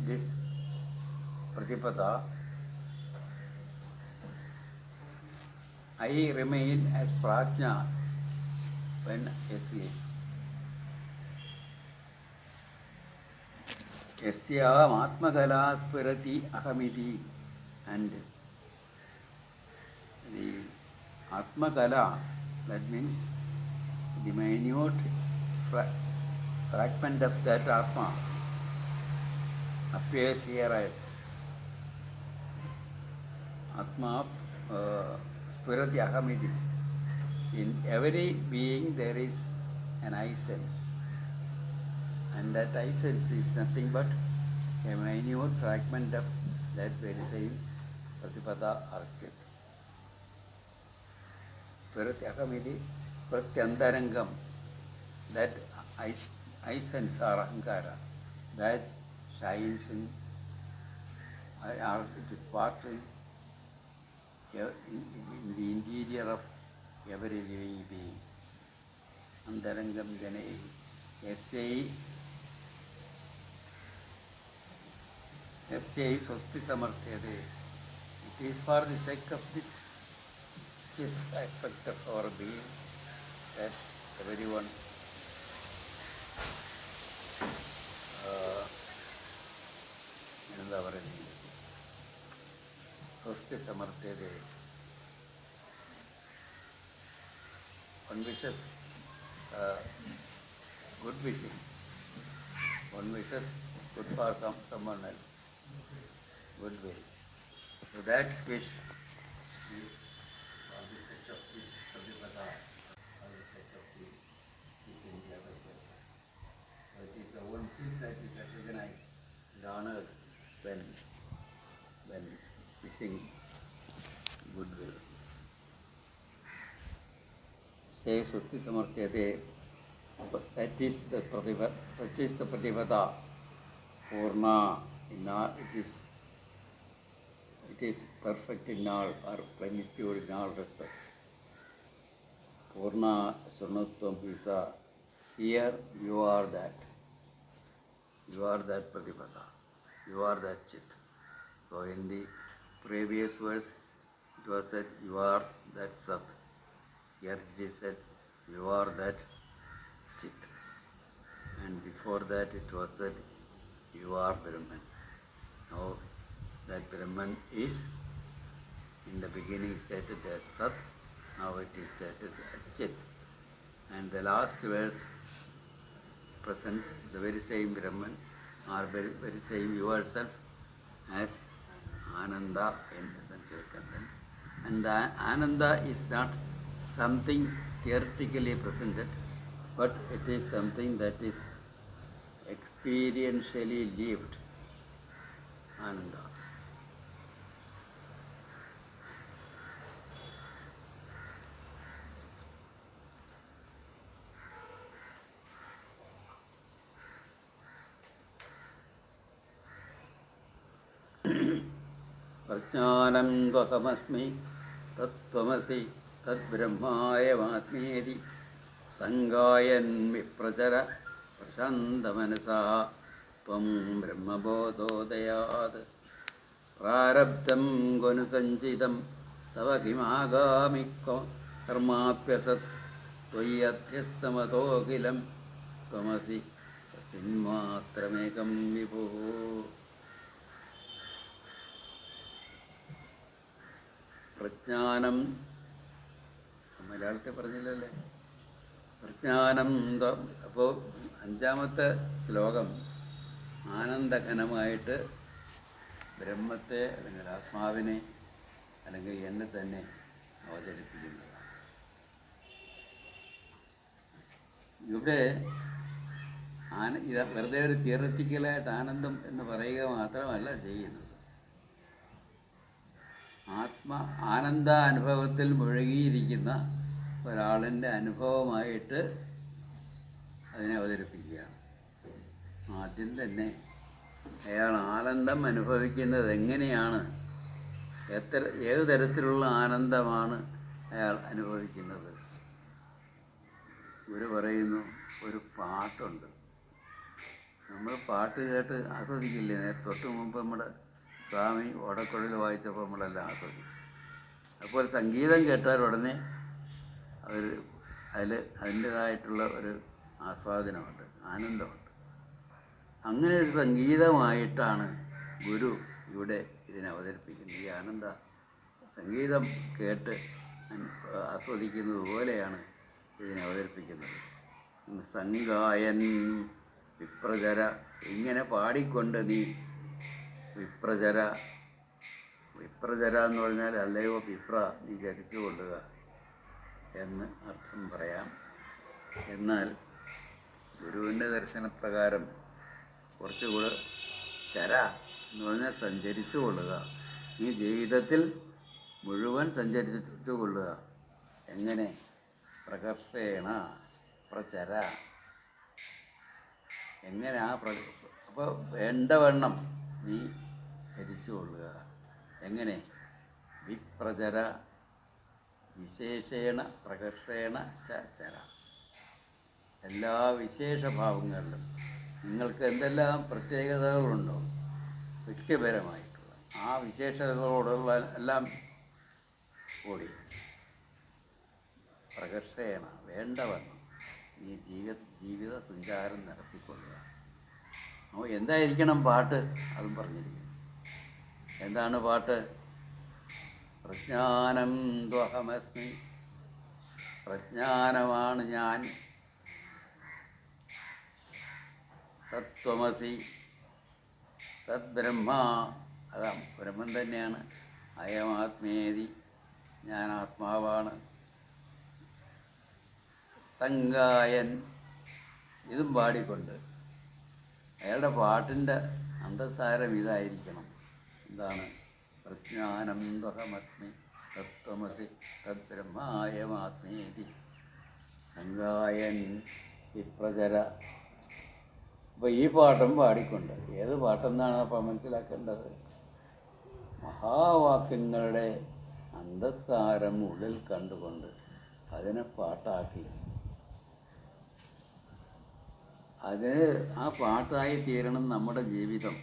this Pratipada, I remain as Prajna when asleep. Yasyam Atmakala Spirati Ahamiti. And the Atmakala, that means the minute fragment of that Atma appears here as Atma Spirati Ahamiti. In every being there is an I sense. And that I sense is nothing but a minute fragment of that very same Pratipada archetype. Spirati Ahamiti Pratyantarangam, that I sense or Ahankara, that shines in, it sparks in the interior of every living being. Antarangam Jane, Yasya Swasti Samarthyate. It is for the sake of this chief aspect of our being that everyone Swasti Samarthyate. One wishes good wishing. One wishes good for someone else. Good will. So that wish is on the set of this Pratipada, on the set of the teaching the other person. So it is the one chief that is recognized and honored when wishing goodwill. Say Swasti Samarthyate, that is the Pratipada, such is the Pratipada, Purna, it is perfect in all, or plenitude in all respects. Purna Surnatvam Hisa. Here you are that. You are that Pratipada. You are that Chit. So in the previous verse it was said you are that Sat. Here it is said you are that Chit. And before that it was said you are Brahman. Now that Brahman is in the beginning stated as Sat. Now it is stated as Chit. And the last verse presents the very same Brahman or very same yourself as Ananda in essential content. And the Ananda is not something theoretically presented, but it is something that is experientially lived. Ananda. Prajnanam Dvahamasmi Tattvamasi Tadbrahmayavaatmedi Sangayan Viprachara Prashantamanasa Tvam Brahmabodhodayad Prarabdham Gunusanchidam Tava Kimagami Karmapyasat Tvayadhyastamato Tvamasi Sasinmatramekam Vibhu. പ്രജ്ഞാനം മലയാളത്തിൽ പറഞ്ഞില്ലല്ലേ. പ്രജ്ഞാനം അപ്പോൾ അഞ്ചാമത്തെ ശ്ലോകം ആനന്ദഘനമായിട്ട് ബ്രഹ്മത്തെ അല്ലെങ്കിൽ ആത്മാവിനെ അല്ലെങ്കിൽ എന്നെ തന്നെ അവതരിപ്പിക്കുന്നതാണ്. ഇവിടെ ഇത് വെറുതെ ഒരു തിയററ്റിക്കലായിട്ട് ആനന്ദം എന്ന് പറയുക മാത്രമല്ല ചെയ്യുന്നത്. ആനന്ദാനുഭവത്തിൽ മുഴുകിയിരിക്കുന്ന ഒരാളിൻ്റെ അനുഭവമായിട്ട് അതിനെ അവതരിപ്പിക്കുകയാണ്. ആദ്യം തന്നെ അയാൾ ആനന്ദം അനുഭവിക്കുന്നത് എങ്ങനെയാണ്, ഏത് തരത്തിലുള്ള ആനന്ദമാണ് അയാൾ അനുഭവിക്കുന്നത്. ഗുരു പറയുന്നു, ഒരു പാട്ടുണ്ട്, നമ്മൾ പാട്ട് കേട്ട് ആസ്വദിക്കില്ലേ. തൊട്ട് മുമ്പ് നമ്മുടെ സ്വാമി ഓടക്കുഴൽ വായിച്ചപ്പോൾ നമ്മളെല്ലാം ആസ്വദിച്ചു. അതുപോലെ സംഗീതം കേട്ടാൽ ഉടനെ അതിൻ്റേതായിട്ടുള്ള ഒരു ആസ്വാദനമുണ്ട്, ആനന്ദമുണ്ട്. അങ്ങനെ ഒരു സംഗീതമായിട്ടാണ് ഗുരു ഇവിടെ ഇതിനെ അവതരിപ്പിക്കുന്നത്. ഈ ആനന്ദ സംഗീതം കേട്ട് ആസ്വദിക്കുന്നത് പോലെയാണ് ഇതിനെ അവതരിപ്പിക്കുന്നത്. സംഗായൻ വിപ്രചര, ഇങ്ങനെ പാടിക്കൊണ്ട് നീ വിപ്രചര എന്ന് പറഞ്ഞാൽ അല്ലയോ വിപ്ര, നീ ചരിച്ചു കൊള്ളുക എന്ന് അർത്ഥം പറയാം. എന്നാൽ ഗുരുവിൻ്റെ ദർശനപ്രകാരം കുറച്ചുകൂടെ ചര എന്ന് പറഞ്ഞാൽ സഞ്ചരിച്ചു കൊള്ളുക, നീ ജീവിതത്തിൽ മുഴുവൻ സഞ്ചരിച്ചു കൊള്ളുക. എങ്ങനെ? പ്രകർഷേണ പ്രചര, എങ്ങനെ അപ്പോൾ വേണ്ടവണ്ണം നീ ധരിച്ചു കൊള്ളുക. എങ്ങനെ? വിപ്രചര വിശേഷേണ പ്രകർഷേണ ചര, എല്ലാ വിശേഷഭാവങ്ങളിലും നിങ്ങൾക്ക് എന്തെല്ലാം പ്രത്യേകതകളുണ്ടോ വ്യക്തിപരമായിട്ടുള്ള ആ വിശേഷതകളോടുള്ള എല്ലാം കൂടി പ്രകർഷേണ വേണ്ടവണ്ണം നീ ജീവിത സഞ്ചാരം നടത്തിക്കൊള്ളുക. അപ്പോൾ എന്തായിരിക്കണം പാട്ട്? അതും പറഞ്ഞിരിക്കുന്നു. എന്താണ് പാട്ട്? പ്രജ്ഞാനം ത്വഹമസ്മി, പ്രജ്ഞാനമാണ് ഞാൻ. തത്വമസി, തദ്ബ്രഹ്മ, അതാ ബ്രഹ്മൻ തന്നെയാണ്. അയമാത്മേതി, ഞാൻ ആത്മാവാണ്. സംഗായൻ, ഇതും പാടിക്കൊണ്ട് അയാളുടെ പാട്ടിൻ്റെ അന്തസാരം ഇതായിരിക്കണം. എന്താണ്? പ്രജ്ഞാനം ത്വഹമസ്മി തത്വമസി തദ്ബ്രഹ്മായമാത്മേതി സംഗായൻ വിപ്രചര അപ്പോൾ ഈ പാട്ടും പാടിക്കൊണ്ട്, ഏത് പാട്ടെന്നാണ് അപ്പം മനസ്സിലാക്കേണ്ടത്? മഹാവാക്യങ്ങളുടെ അന്തസ്സാരം ഉള്ളിൽ കണ്ടുകൊണ്ട് അതിനെ പാട്ടാക്കി, ആ പാട്ടായി തീരണം നമ്മുടെ ജീവിതം.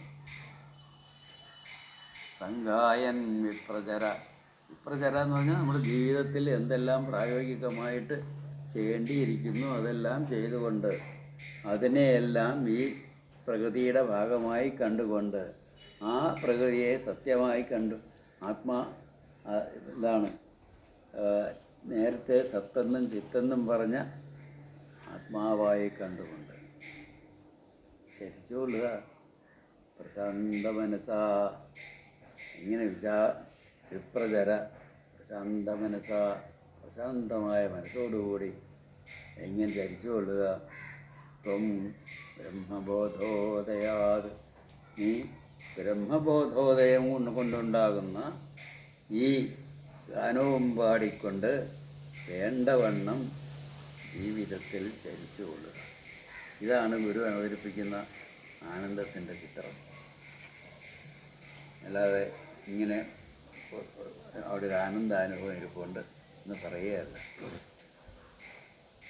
സംഗായൻ വിപ്രചര എന്ന് പറഞ്ഞാൽ നമ്മുടെ ജീവിതത്തിൽ എന്തെല്ലാം പ്രായോഗികമായിട്ട് ചെയ്യേണ്ടിയിരിക്കുന്നു അതെല്ലാം ചെയ്തുകൊണ്ട് അതിനെയെല്ലാം ഈ പ്രകൃതിയുടെ ഭാഗമായി കണ്ടുകൊണ്ട് ആ പ്രകൃതിയെ സത്യമായി കണ്ടു എന്താണ് നേരത്തെ സത്തെന്നും ചിത്തെന്നും പറഞ്ഞ ആത്മാവായി കണ്ടുകൊണ്ട് ചരിച്ചുകൊള്ളുക. പ്രശാന്ത മനസ്സാ, ഇങ്ങനെ വിപ്രചര പ്രശാന്ത മനസ്സാ, പ്രശാന്തമായ മനസ്സോടുകൂടി എങ്ങനെ ചരിച്ചുകൊള്ളുക. ത്വം ബ്രഹ്മബോധോദയാത്, ഈ ബ്രഹ്മബോധോദയം കൊണ്ടുണ്ടാകുന്ന ഈ ഗാനവും പാടിക്കൊണ്ട് വേണ്ടവണ്ണം ജീവിതത്തിൽ ചരിച്ചുകൊള്ളുക. ഇതാണ് ഗുരു അവതരിപ്പിക്കുന്ന ആനന്ദത്തിൻ്റെ ചിത്രം. അല്ലാതെ ഇങ്ങനെ അവിടെ ഒരു ആനന്ദാനുഭവം ഇരിപ്പുണ്ട് എന്ന് പറയുകയല്ല.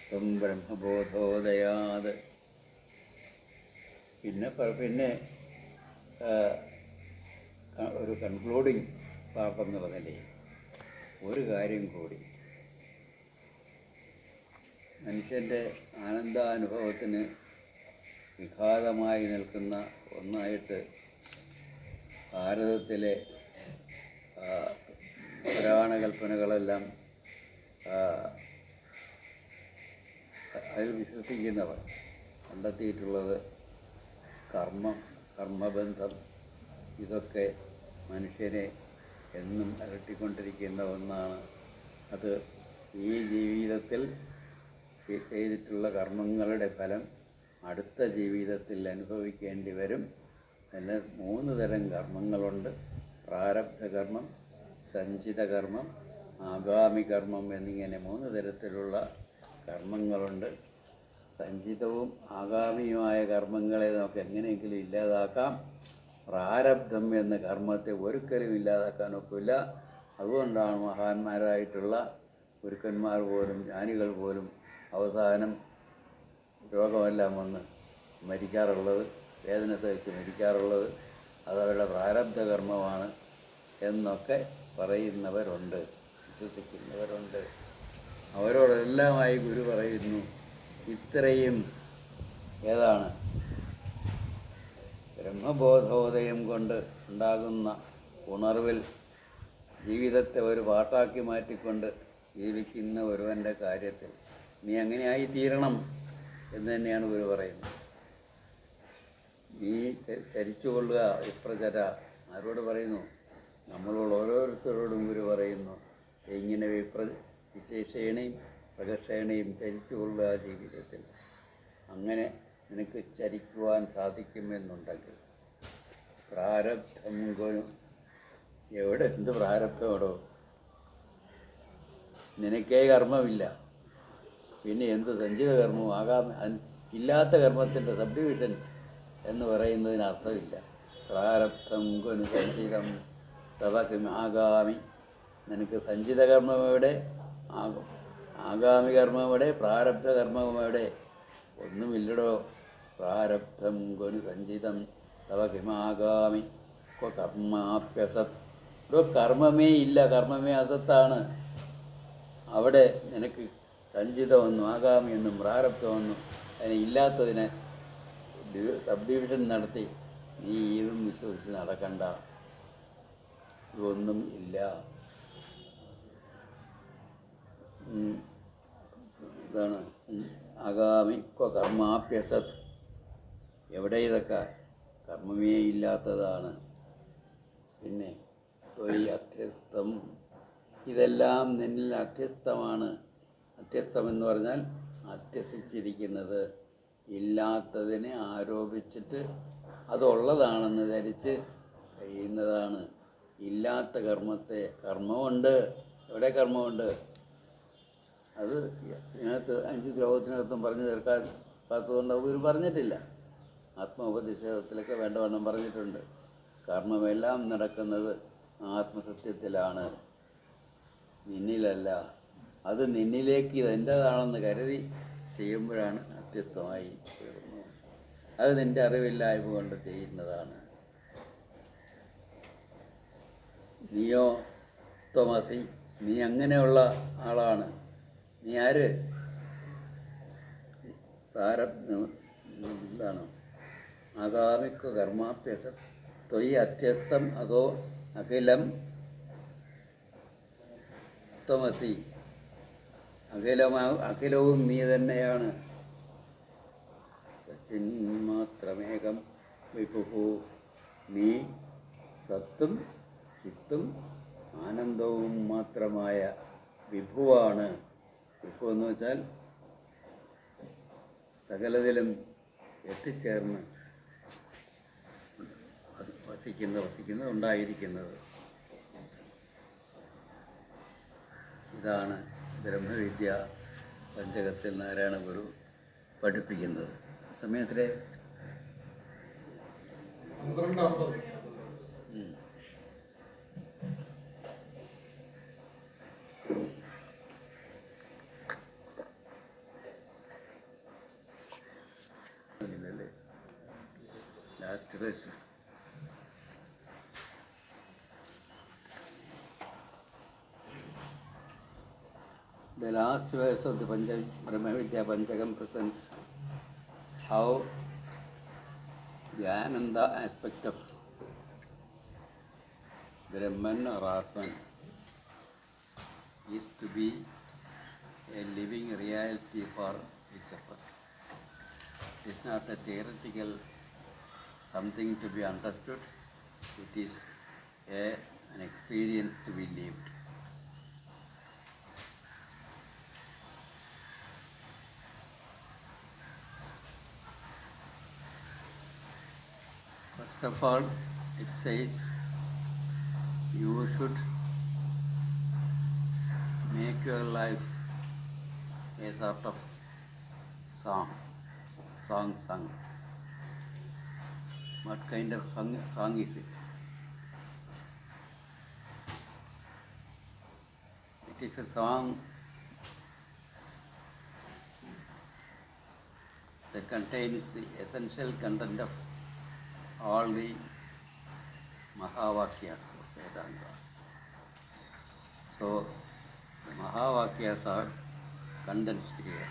ത്വം ബ്രഹ്മബോധോദയാത്. പിന്നെ ഒരു കൺക്ലൂഡിങ് പാർട്ടെന്ന് പറഞ്ഞാലേ ഒരു കാര്യം കൂടി, മനുഷ്യൻ്റെ ആനന്ദാനുഭവത്തിന് വിഘാതമായി നിൽക്കുന്ന ഒന്നായിട്ട് ഭാരതത്തിലെ പുരാണകൽപ്പനകളെല്ലാം അതിൽ വിശ്വസിക്കുന്നവർ കണ്ടെത്തിയിട്ടുള്ളത് കർമ്മബന്ധം ഇതൊക്കെ മനുഷ്യനെ എന്നും അലട്ടിക്കൊണ്ടിരിക്കുന്ന ഒന്നാണ്. അത് ഈ ജീവിതത്തിൽ ചെയ്തിട്ടുള്ള കർമ്മങ്ങളുടെ ഫലം അടുത്ത ജീവിതത്തിൽ അനുഭവിക്കേണ്ടി വരും. അതിന് 3 തരം കർമ്മങ്ങളുണ്ട്. പ്രാരബ്ധകർമ്മം, സഞ്ചിതകർമ്മം, ആഗാമി കർമ്മം എന്നിങ്ങനെ 3 തരത്തിലുള്ള കർമ്മങ്ങളുണ്ട്. സഞ്ചിതവും ആഗാമിയുമായ കർമ്മങ്ങളെ നമുക്ക് എങ്ങനെയെങ്കിലും ഇല്ലാതാക്കാം. പ്രാരബ്ധം എന്ന കർമ്മത്തെ ഒരിക്കലും ഇല്ലാതാക്കാൻ ഒക്കില്ല. അതുകൊണ്ടാണ് മഹാന്മാരായിട്ടുള്ള ഗുരുക്കന്മാർ പോലും ജ്ഞാനികൾ പോലും അവസാനം രോഗമെല്ലാം വന്ന് മരിക്കാറുള്ളത്, വേദന സഹിച്ച് മരിക്കാറുള്ളത്. അതവരുടെ പ്രാരബ്ധ കർമ്മമാണ് എന്നൊക്കെ പറയുന്നവരുണ്ട്, വിശ്വസിക്കുന്നവരുണ്ട്. അവരോടെല്ലാമായി ഗുരു പറയുന്നു, ഇത്രയും ഏതാണ് ബ്രഹ്മബോധോദയം കൊണ്ട് ഉണ്ടാകുന്ന ഉണർവിൽ ജീവിതത്തെ ഒരു പാട്ടാക്കി മാറ്റിക്കൊണ്ട് ജീവിക്കുന്ന ഒരുവൻ്റെ കാര്യത്തിൽ നീ അങ്ങനെയായി തീരണം എന്ന് തന്നെയാണ് ഗുരു പറയുന്നത്. നീ ചരിച്ചുകൊള്ളുക വിപ്രചര. ആരോട് പറയുന്നു? നമ്മളോട് ഓരോരുത്തരോടും ഗുരു പറയുന്നു, ഇങ്ങനെ വിശേഷേണയും പ്രകർഷേണയും ചരിച്ചുകൊള്ളുക ജീവിതത്തിൽ. അങ്ങനെ നിനക്ക് ചരിക്കുവാൻ സാധിക്കുമെന്നുണ്ടെങ്കിൽ പ്രാരബ്ധം എവിടെ എന്ത് പ്രാരബ്ധമാണോ? നിനക്കേ കർമ്മമില്ല, പിന്നെ എന്ത് സഞ്ചിത കർമ്മവും ഇല്ലാത്ത കർമ്മത്തിൻ്റെ സബ്ഡിവിഷൻസ് എന്ന് പറയുന്നതിന് അർത്ഥമില്ല. പ്രാരബ്ധം കൊനു സഞ്ചിതം തവ ആഗാമി. നിനക്ക് സഞ്ചിത കർമ്മം എവിടെ, ആഗാമി കർമ്മം എവിടെ, പ്രാരബ്ധ കർമ്മം എവിടെ? ഒന്നുമില്ലടോ. പ്രാരബ്ധം കൊനു സഞ്ചിതം തവ കിമാഗാമി കർമാപ്യസത്. കർമ്മമേ ഇല്ല, കർമ്മമേ അസത്താണ്. അവിടെ നിനക്ക് സഞ്ചിതമൊന്നും ആഗാമിയൊന്നും പ്രാരബ്ധമൊന്നും അതിനെ ഇല്ലാത്തതിനെ സബ്ഡിവിഷൻ നടത്തി നീ ഇതും വിശ്വസിച്ച് നടക്കണ്ട. ഇതൊന്നും ഇല്ല. ഇതാണ് ആഗാമി കർമാപ്യസത്. എവിടെ ഇതൊക്കെ? കർമ്മമേ ഇല്ലാത്തതാണ്. പിന്നെ ത്വയി അധ്യസ്ഥം, ഇതെല്ലാം നിന്നിൽ അധ്യസ്ഥമാണ്. അധ്യസ്ഥമെന്ന് പറഞ്ഞാൽ അധ്യസിച്ചിരിക്കുന്നത്, ഇല്ലാത്തതിനെ ആരോപിച്ചിട്ട് അതുള്ളതാണെന്ന് ധരിച്ച് കഴിയുന്നതാണ്. ഇല്ലാത്ത കർമ്മത്തെ, കർമ്മമുണ്ട്, എവിടെ കർമ്മമുണ്ട്? അത് ഇതിനകത്ത് 5 ശ്ലോകത്തിനകത്തും പറഞ്ഞു തീർക്കാത്തതുകൊണ്ട് അവർ പറഞ്ഞിട്ടില്ല. ആത്മോപദേശത്തിലൊക്കെ വേണ്ടവണ്ണം പറഞ്ഞിട്ടുണ്ട്. കർമ്മമെല്ലാം നടക്കുന്നത് ആത്മസത്യത്തിലാണ്, നിന്നിലല്ല. അത് നിന്നിലേക്ക് ഇതെൻ്റേതാണെന്ന് കരുതി ചെയ്യുമ്പോഴാണ് അത്യസ്തമായി തീർന്നത്. അത് നിൻ്റെ അറിവില്ലായ്മ കൊണ്ട് ചെയ്യുന്നതാണ്. നീയോ ത്വമസി, നീ അങ്ങനെയുള്ള ആളാണ്. നീ ആര്? എന്താണ്? ആഗാമിക കർമാഭ്യസം ത്വയി അത്യസ്തം അതോ അഖിലം ത്വമസി. അഖിലവും നീ തന്നെയാണ്. സച്ചിന്മാത്രമേകം വിഭുഃ, നീ സത്തും ചിത്തും ആനന്ദവും മാത്രമായ വിഭുവാണ്. വിഭു എന്ന് വെച്ചാൽ സകലതിലും എത്തിച്ചേർന്ന് വസിക്കുന്നത് ഉണ്ടായിരിക്കുന്നത്. ഇതാണ് ബ്രഹ്മവിദ്യ പഞ്ചകത്തിൽ നാരായണ ഗുരു പഠിപ്പിക്കുന്നത്. സമയത്തിലെ
12:50.
Last verse. The last verse of the Brahmavidya Panchakam presents how the Ananda aspect of Brahman or Atman is to be a living reality for each of us. It is not a theoretical something to be understood, it is an experience to be lived. First of all, it says you should make your life a sort of song sung. What kind of song is it? It is a song that contains the essential content of all the Mahavakyas of Vedanta. So, the Mahavakyas are condensed here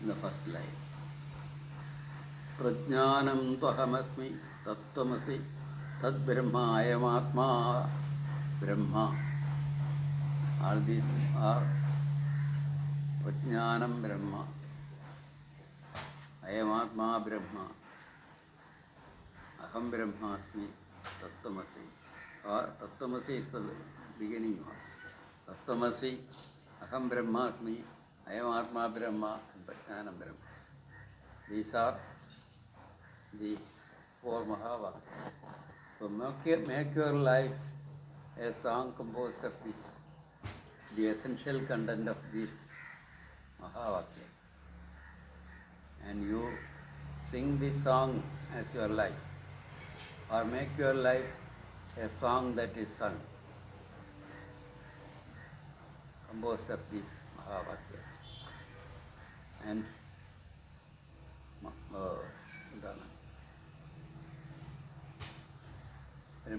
in the first line. Prajnanam tvahamasmi tattvamasi tad brahma ayamatma brahma. All these are Prajnanam Brahma, Ayamatma Brahma, Aham Brahmasmi, Tattvamasi. Tattvamasi is the beginning of Tattvamasi, Aham Brahmasmi, Ayamatma Brahma, and Prajnanam Brahma. These are the four Mahavakyas. So make your life a song composed of this, the essential content of these Mahavakyas. And you sing this song as your life, or make your life a song that is sung, composed of these Mahavakyas. And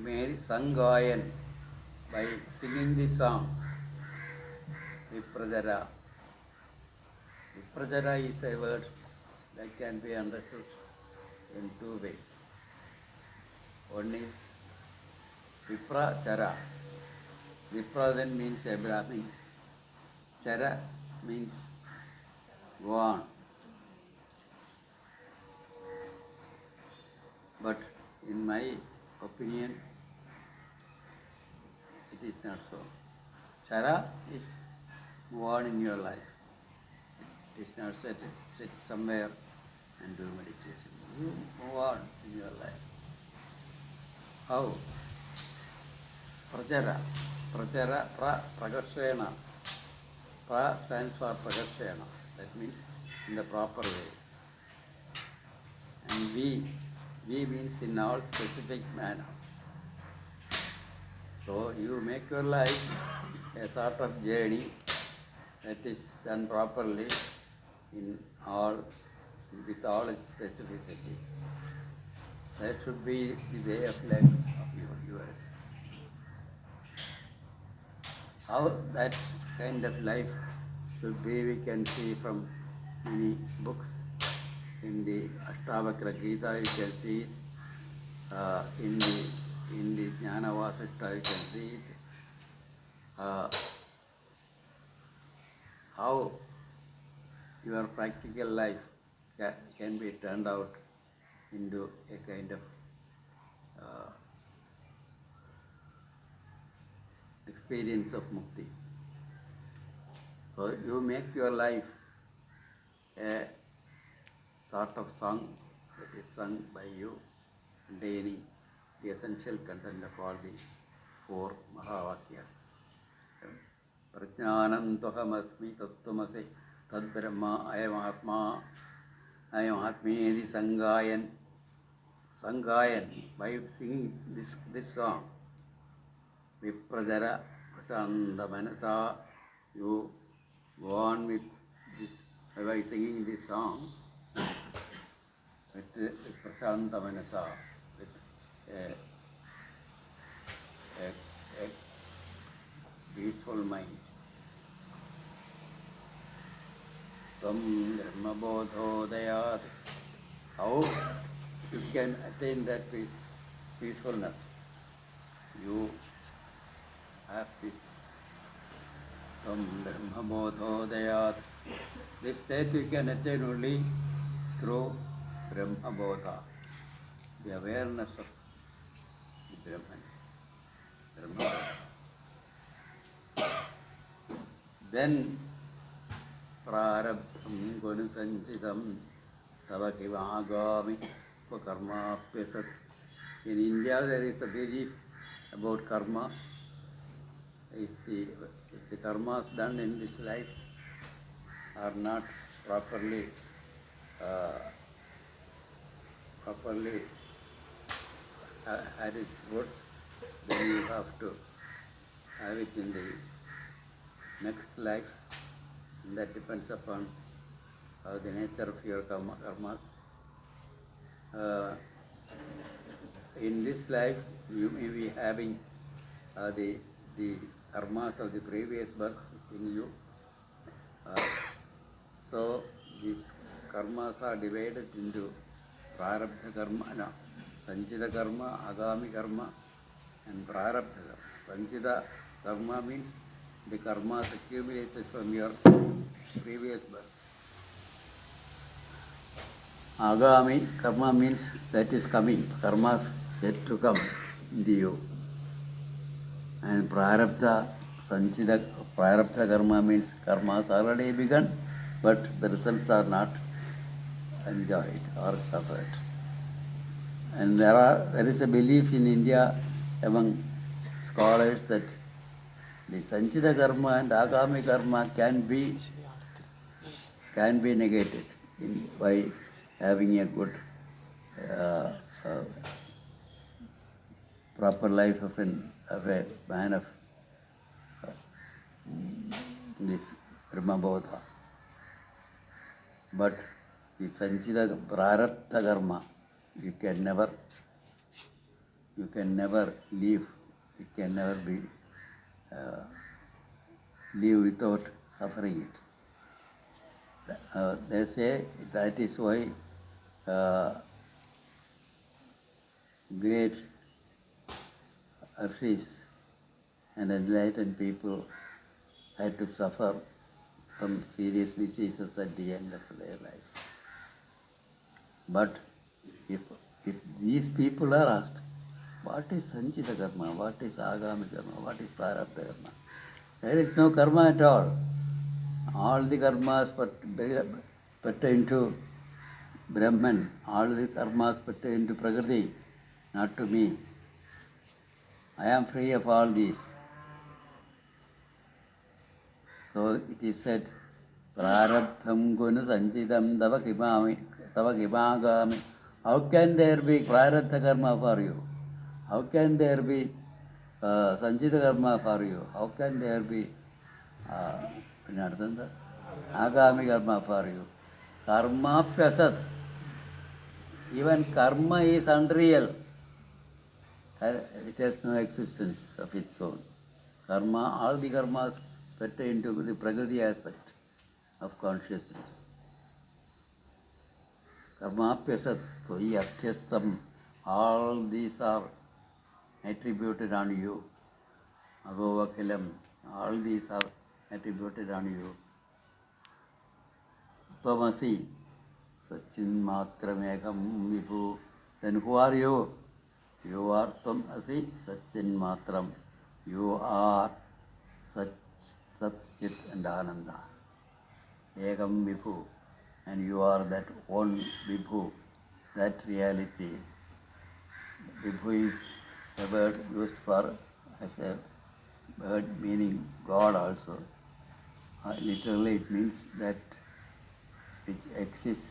Mary Sangayan, by singing this song, Viprajara. Viprajara is a word that can be understood in two ways. One is Viprachara. Vipra then means a Brahmin. Chara means go on. But in my opinion, it is not so. Chara is move on in your life. It is not sit somewhere and do meditation. You move on in your life. How? Prajara. Prajara, prakarshena. Pra stands for prakarshena. That means in the proper way. And we means in all specific manner. So you make your life a sort of journey that is done properly in all, with all its specificity. That should be the way of life of yours. How that kind of life should be, we can see from many books. In the Ashtavakra Gita, you can see it. In the Jnana Vasishta, you can see it. How your practical life can be turned out into a kind of experience of mukti. So you make your life a sort of song that is sung by you, containing the essential content of all the four Mahavakyas. Prajnanam tohamasmi tattvamasi tad brahma ayam atmedi sangayan, by singing this song, Viprajara Prasanda Manasa, you go on with this, by singing this song with Prasanta Manasa, with a peaceful mind. Tam Dharmabodhodayat. How you can attain that peacefulness? You have this Tam Dharmabodhodayat. This state you can attain only through Brahmabodha, the awareness of the Brahman. Then prarabdham gunu sanchitam tava kivagami karma pesat. In India there is a belief about karma. If the karmas done in this life are not properly had its roots, then you have to have it in the next life. And that depends upon the nature of your karmas. In this life, you may be having the karmas of the previous births in you. So these karmas are divided into prarabdha karma, sanchita karma, agami karma, and prarabdha karma. Sanchita karma means the karmas accumulated from your previous births. Agami karma means that is coming, karmas yet to come into you. And prarabdha, sanchita, prarabdha karma means karmas already begun, but the results are not enjoyed or suffered. And there is a belief in India among scholars that the sanchita karma and agami karma can be negated by having a good proper life of a man of this Brahmabodha. But the sanchita prarabdha karma, you can never leave. You can never be live without suffering it. They say that is why great arshis and enlightened people had to suffer from serious diseases at the end of their life. But if these people are asked, what is sanchita karma, what is agami karma, what is prarabdha karma? There is no karma at all. All the karmas pertain to Brahman, all the karmas pertain to Prakriti, not to me. I am free of all these. So it is said, prarabdham gunu sanchitam tava kivagami How can there be Prarabdha karma for you? How can there be Sanchita karma for you? How can there be Agami karma for you? Karma pyasat. Even karma is unreal. It has no existence of its own. Karma, all the karmas fit into the Prakriti aspect of consciousness. Karmapyasat, Tvayathyastam, all these are attributed on you. Agovakilam, all these are attributed on you. Tvamasi, Satchinmatramekam Vibhu. Then who are you? You are Tvamasi, Satchinmatram. You are Sat Chit and Ananda. Ekam Vibhu. And you are that one Vibhu, that reality. Vibhu is a word used for as a word meaning God also. Literally it means that which exists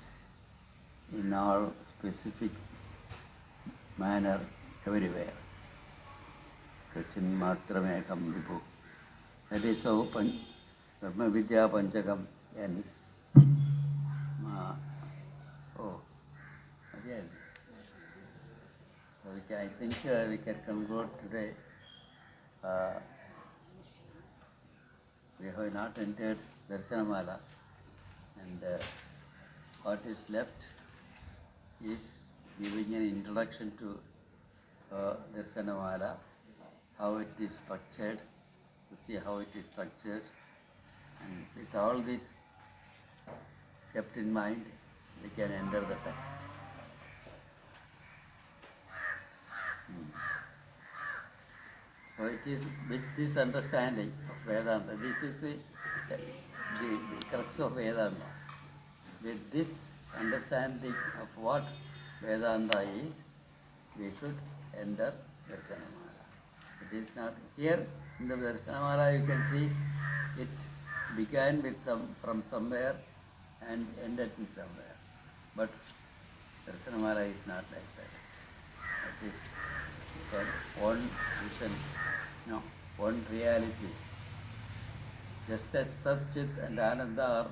in our specific manner everywhere. Kachin Matramekam Vibhu. That is how Brahma Vidya Panchakam ends. Again. So I think we can conclude today. We have not entered Darshanamala, and what is left is giving an introduction to Darshanamala, how it is structured, to see how it is structured, and with all this kept in mind, we can enter the text. So it is with this understanding of Vedanta, this is the crux of Vedanta. With this understanding of what Vedanta is, we should enter Darshanamala. It is not here in the Darshanamala. You can see it began with from somewhere and ended with somewhere. But Darshanamala is not like that. It is one vision, no, one reality. Just as Sat-Chit and Ananda are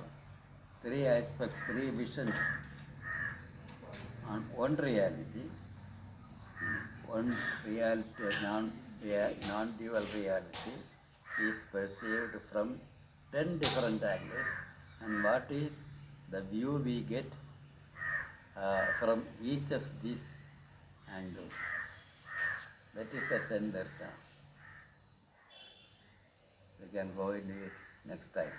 three aspects, three visions on one reality, one reality, non-dual reality is perceived from 10 different angles, and what is the view we get from each of these angles. That is the 10 darshan. We can go into it next time.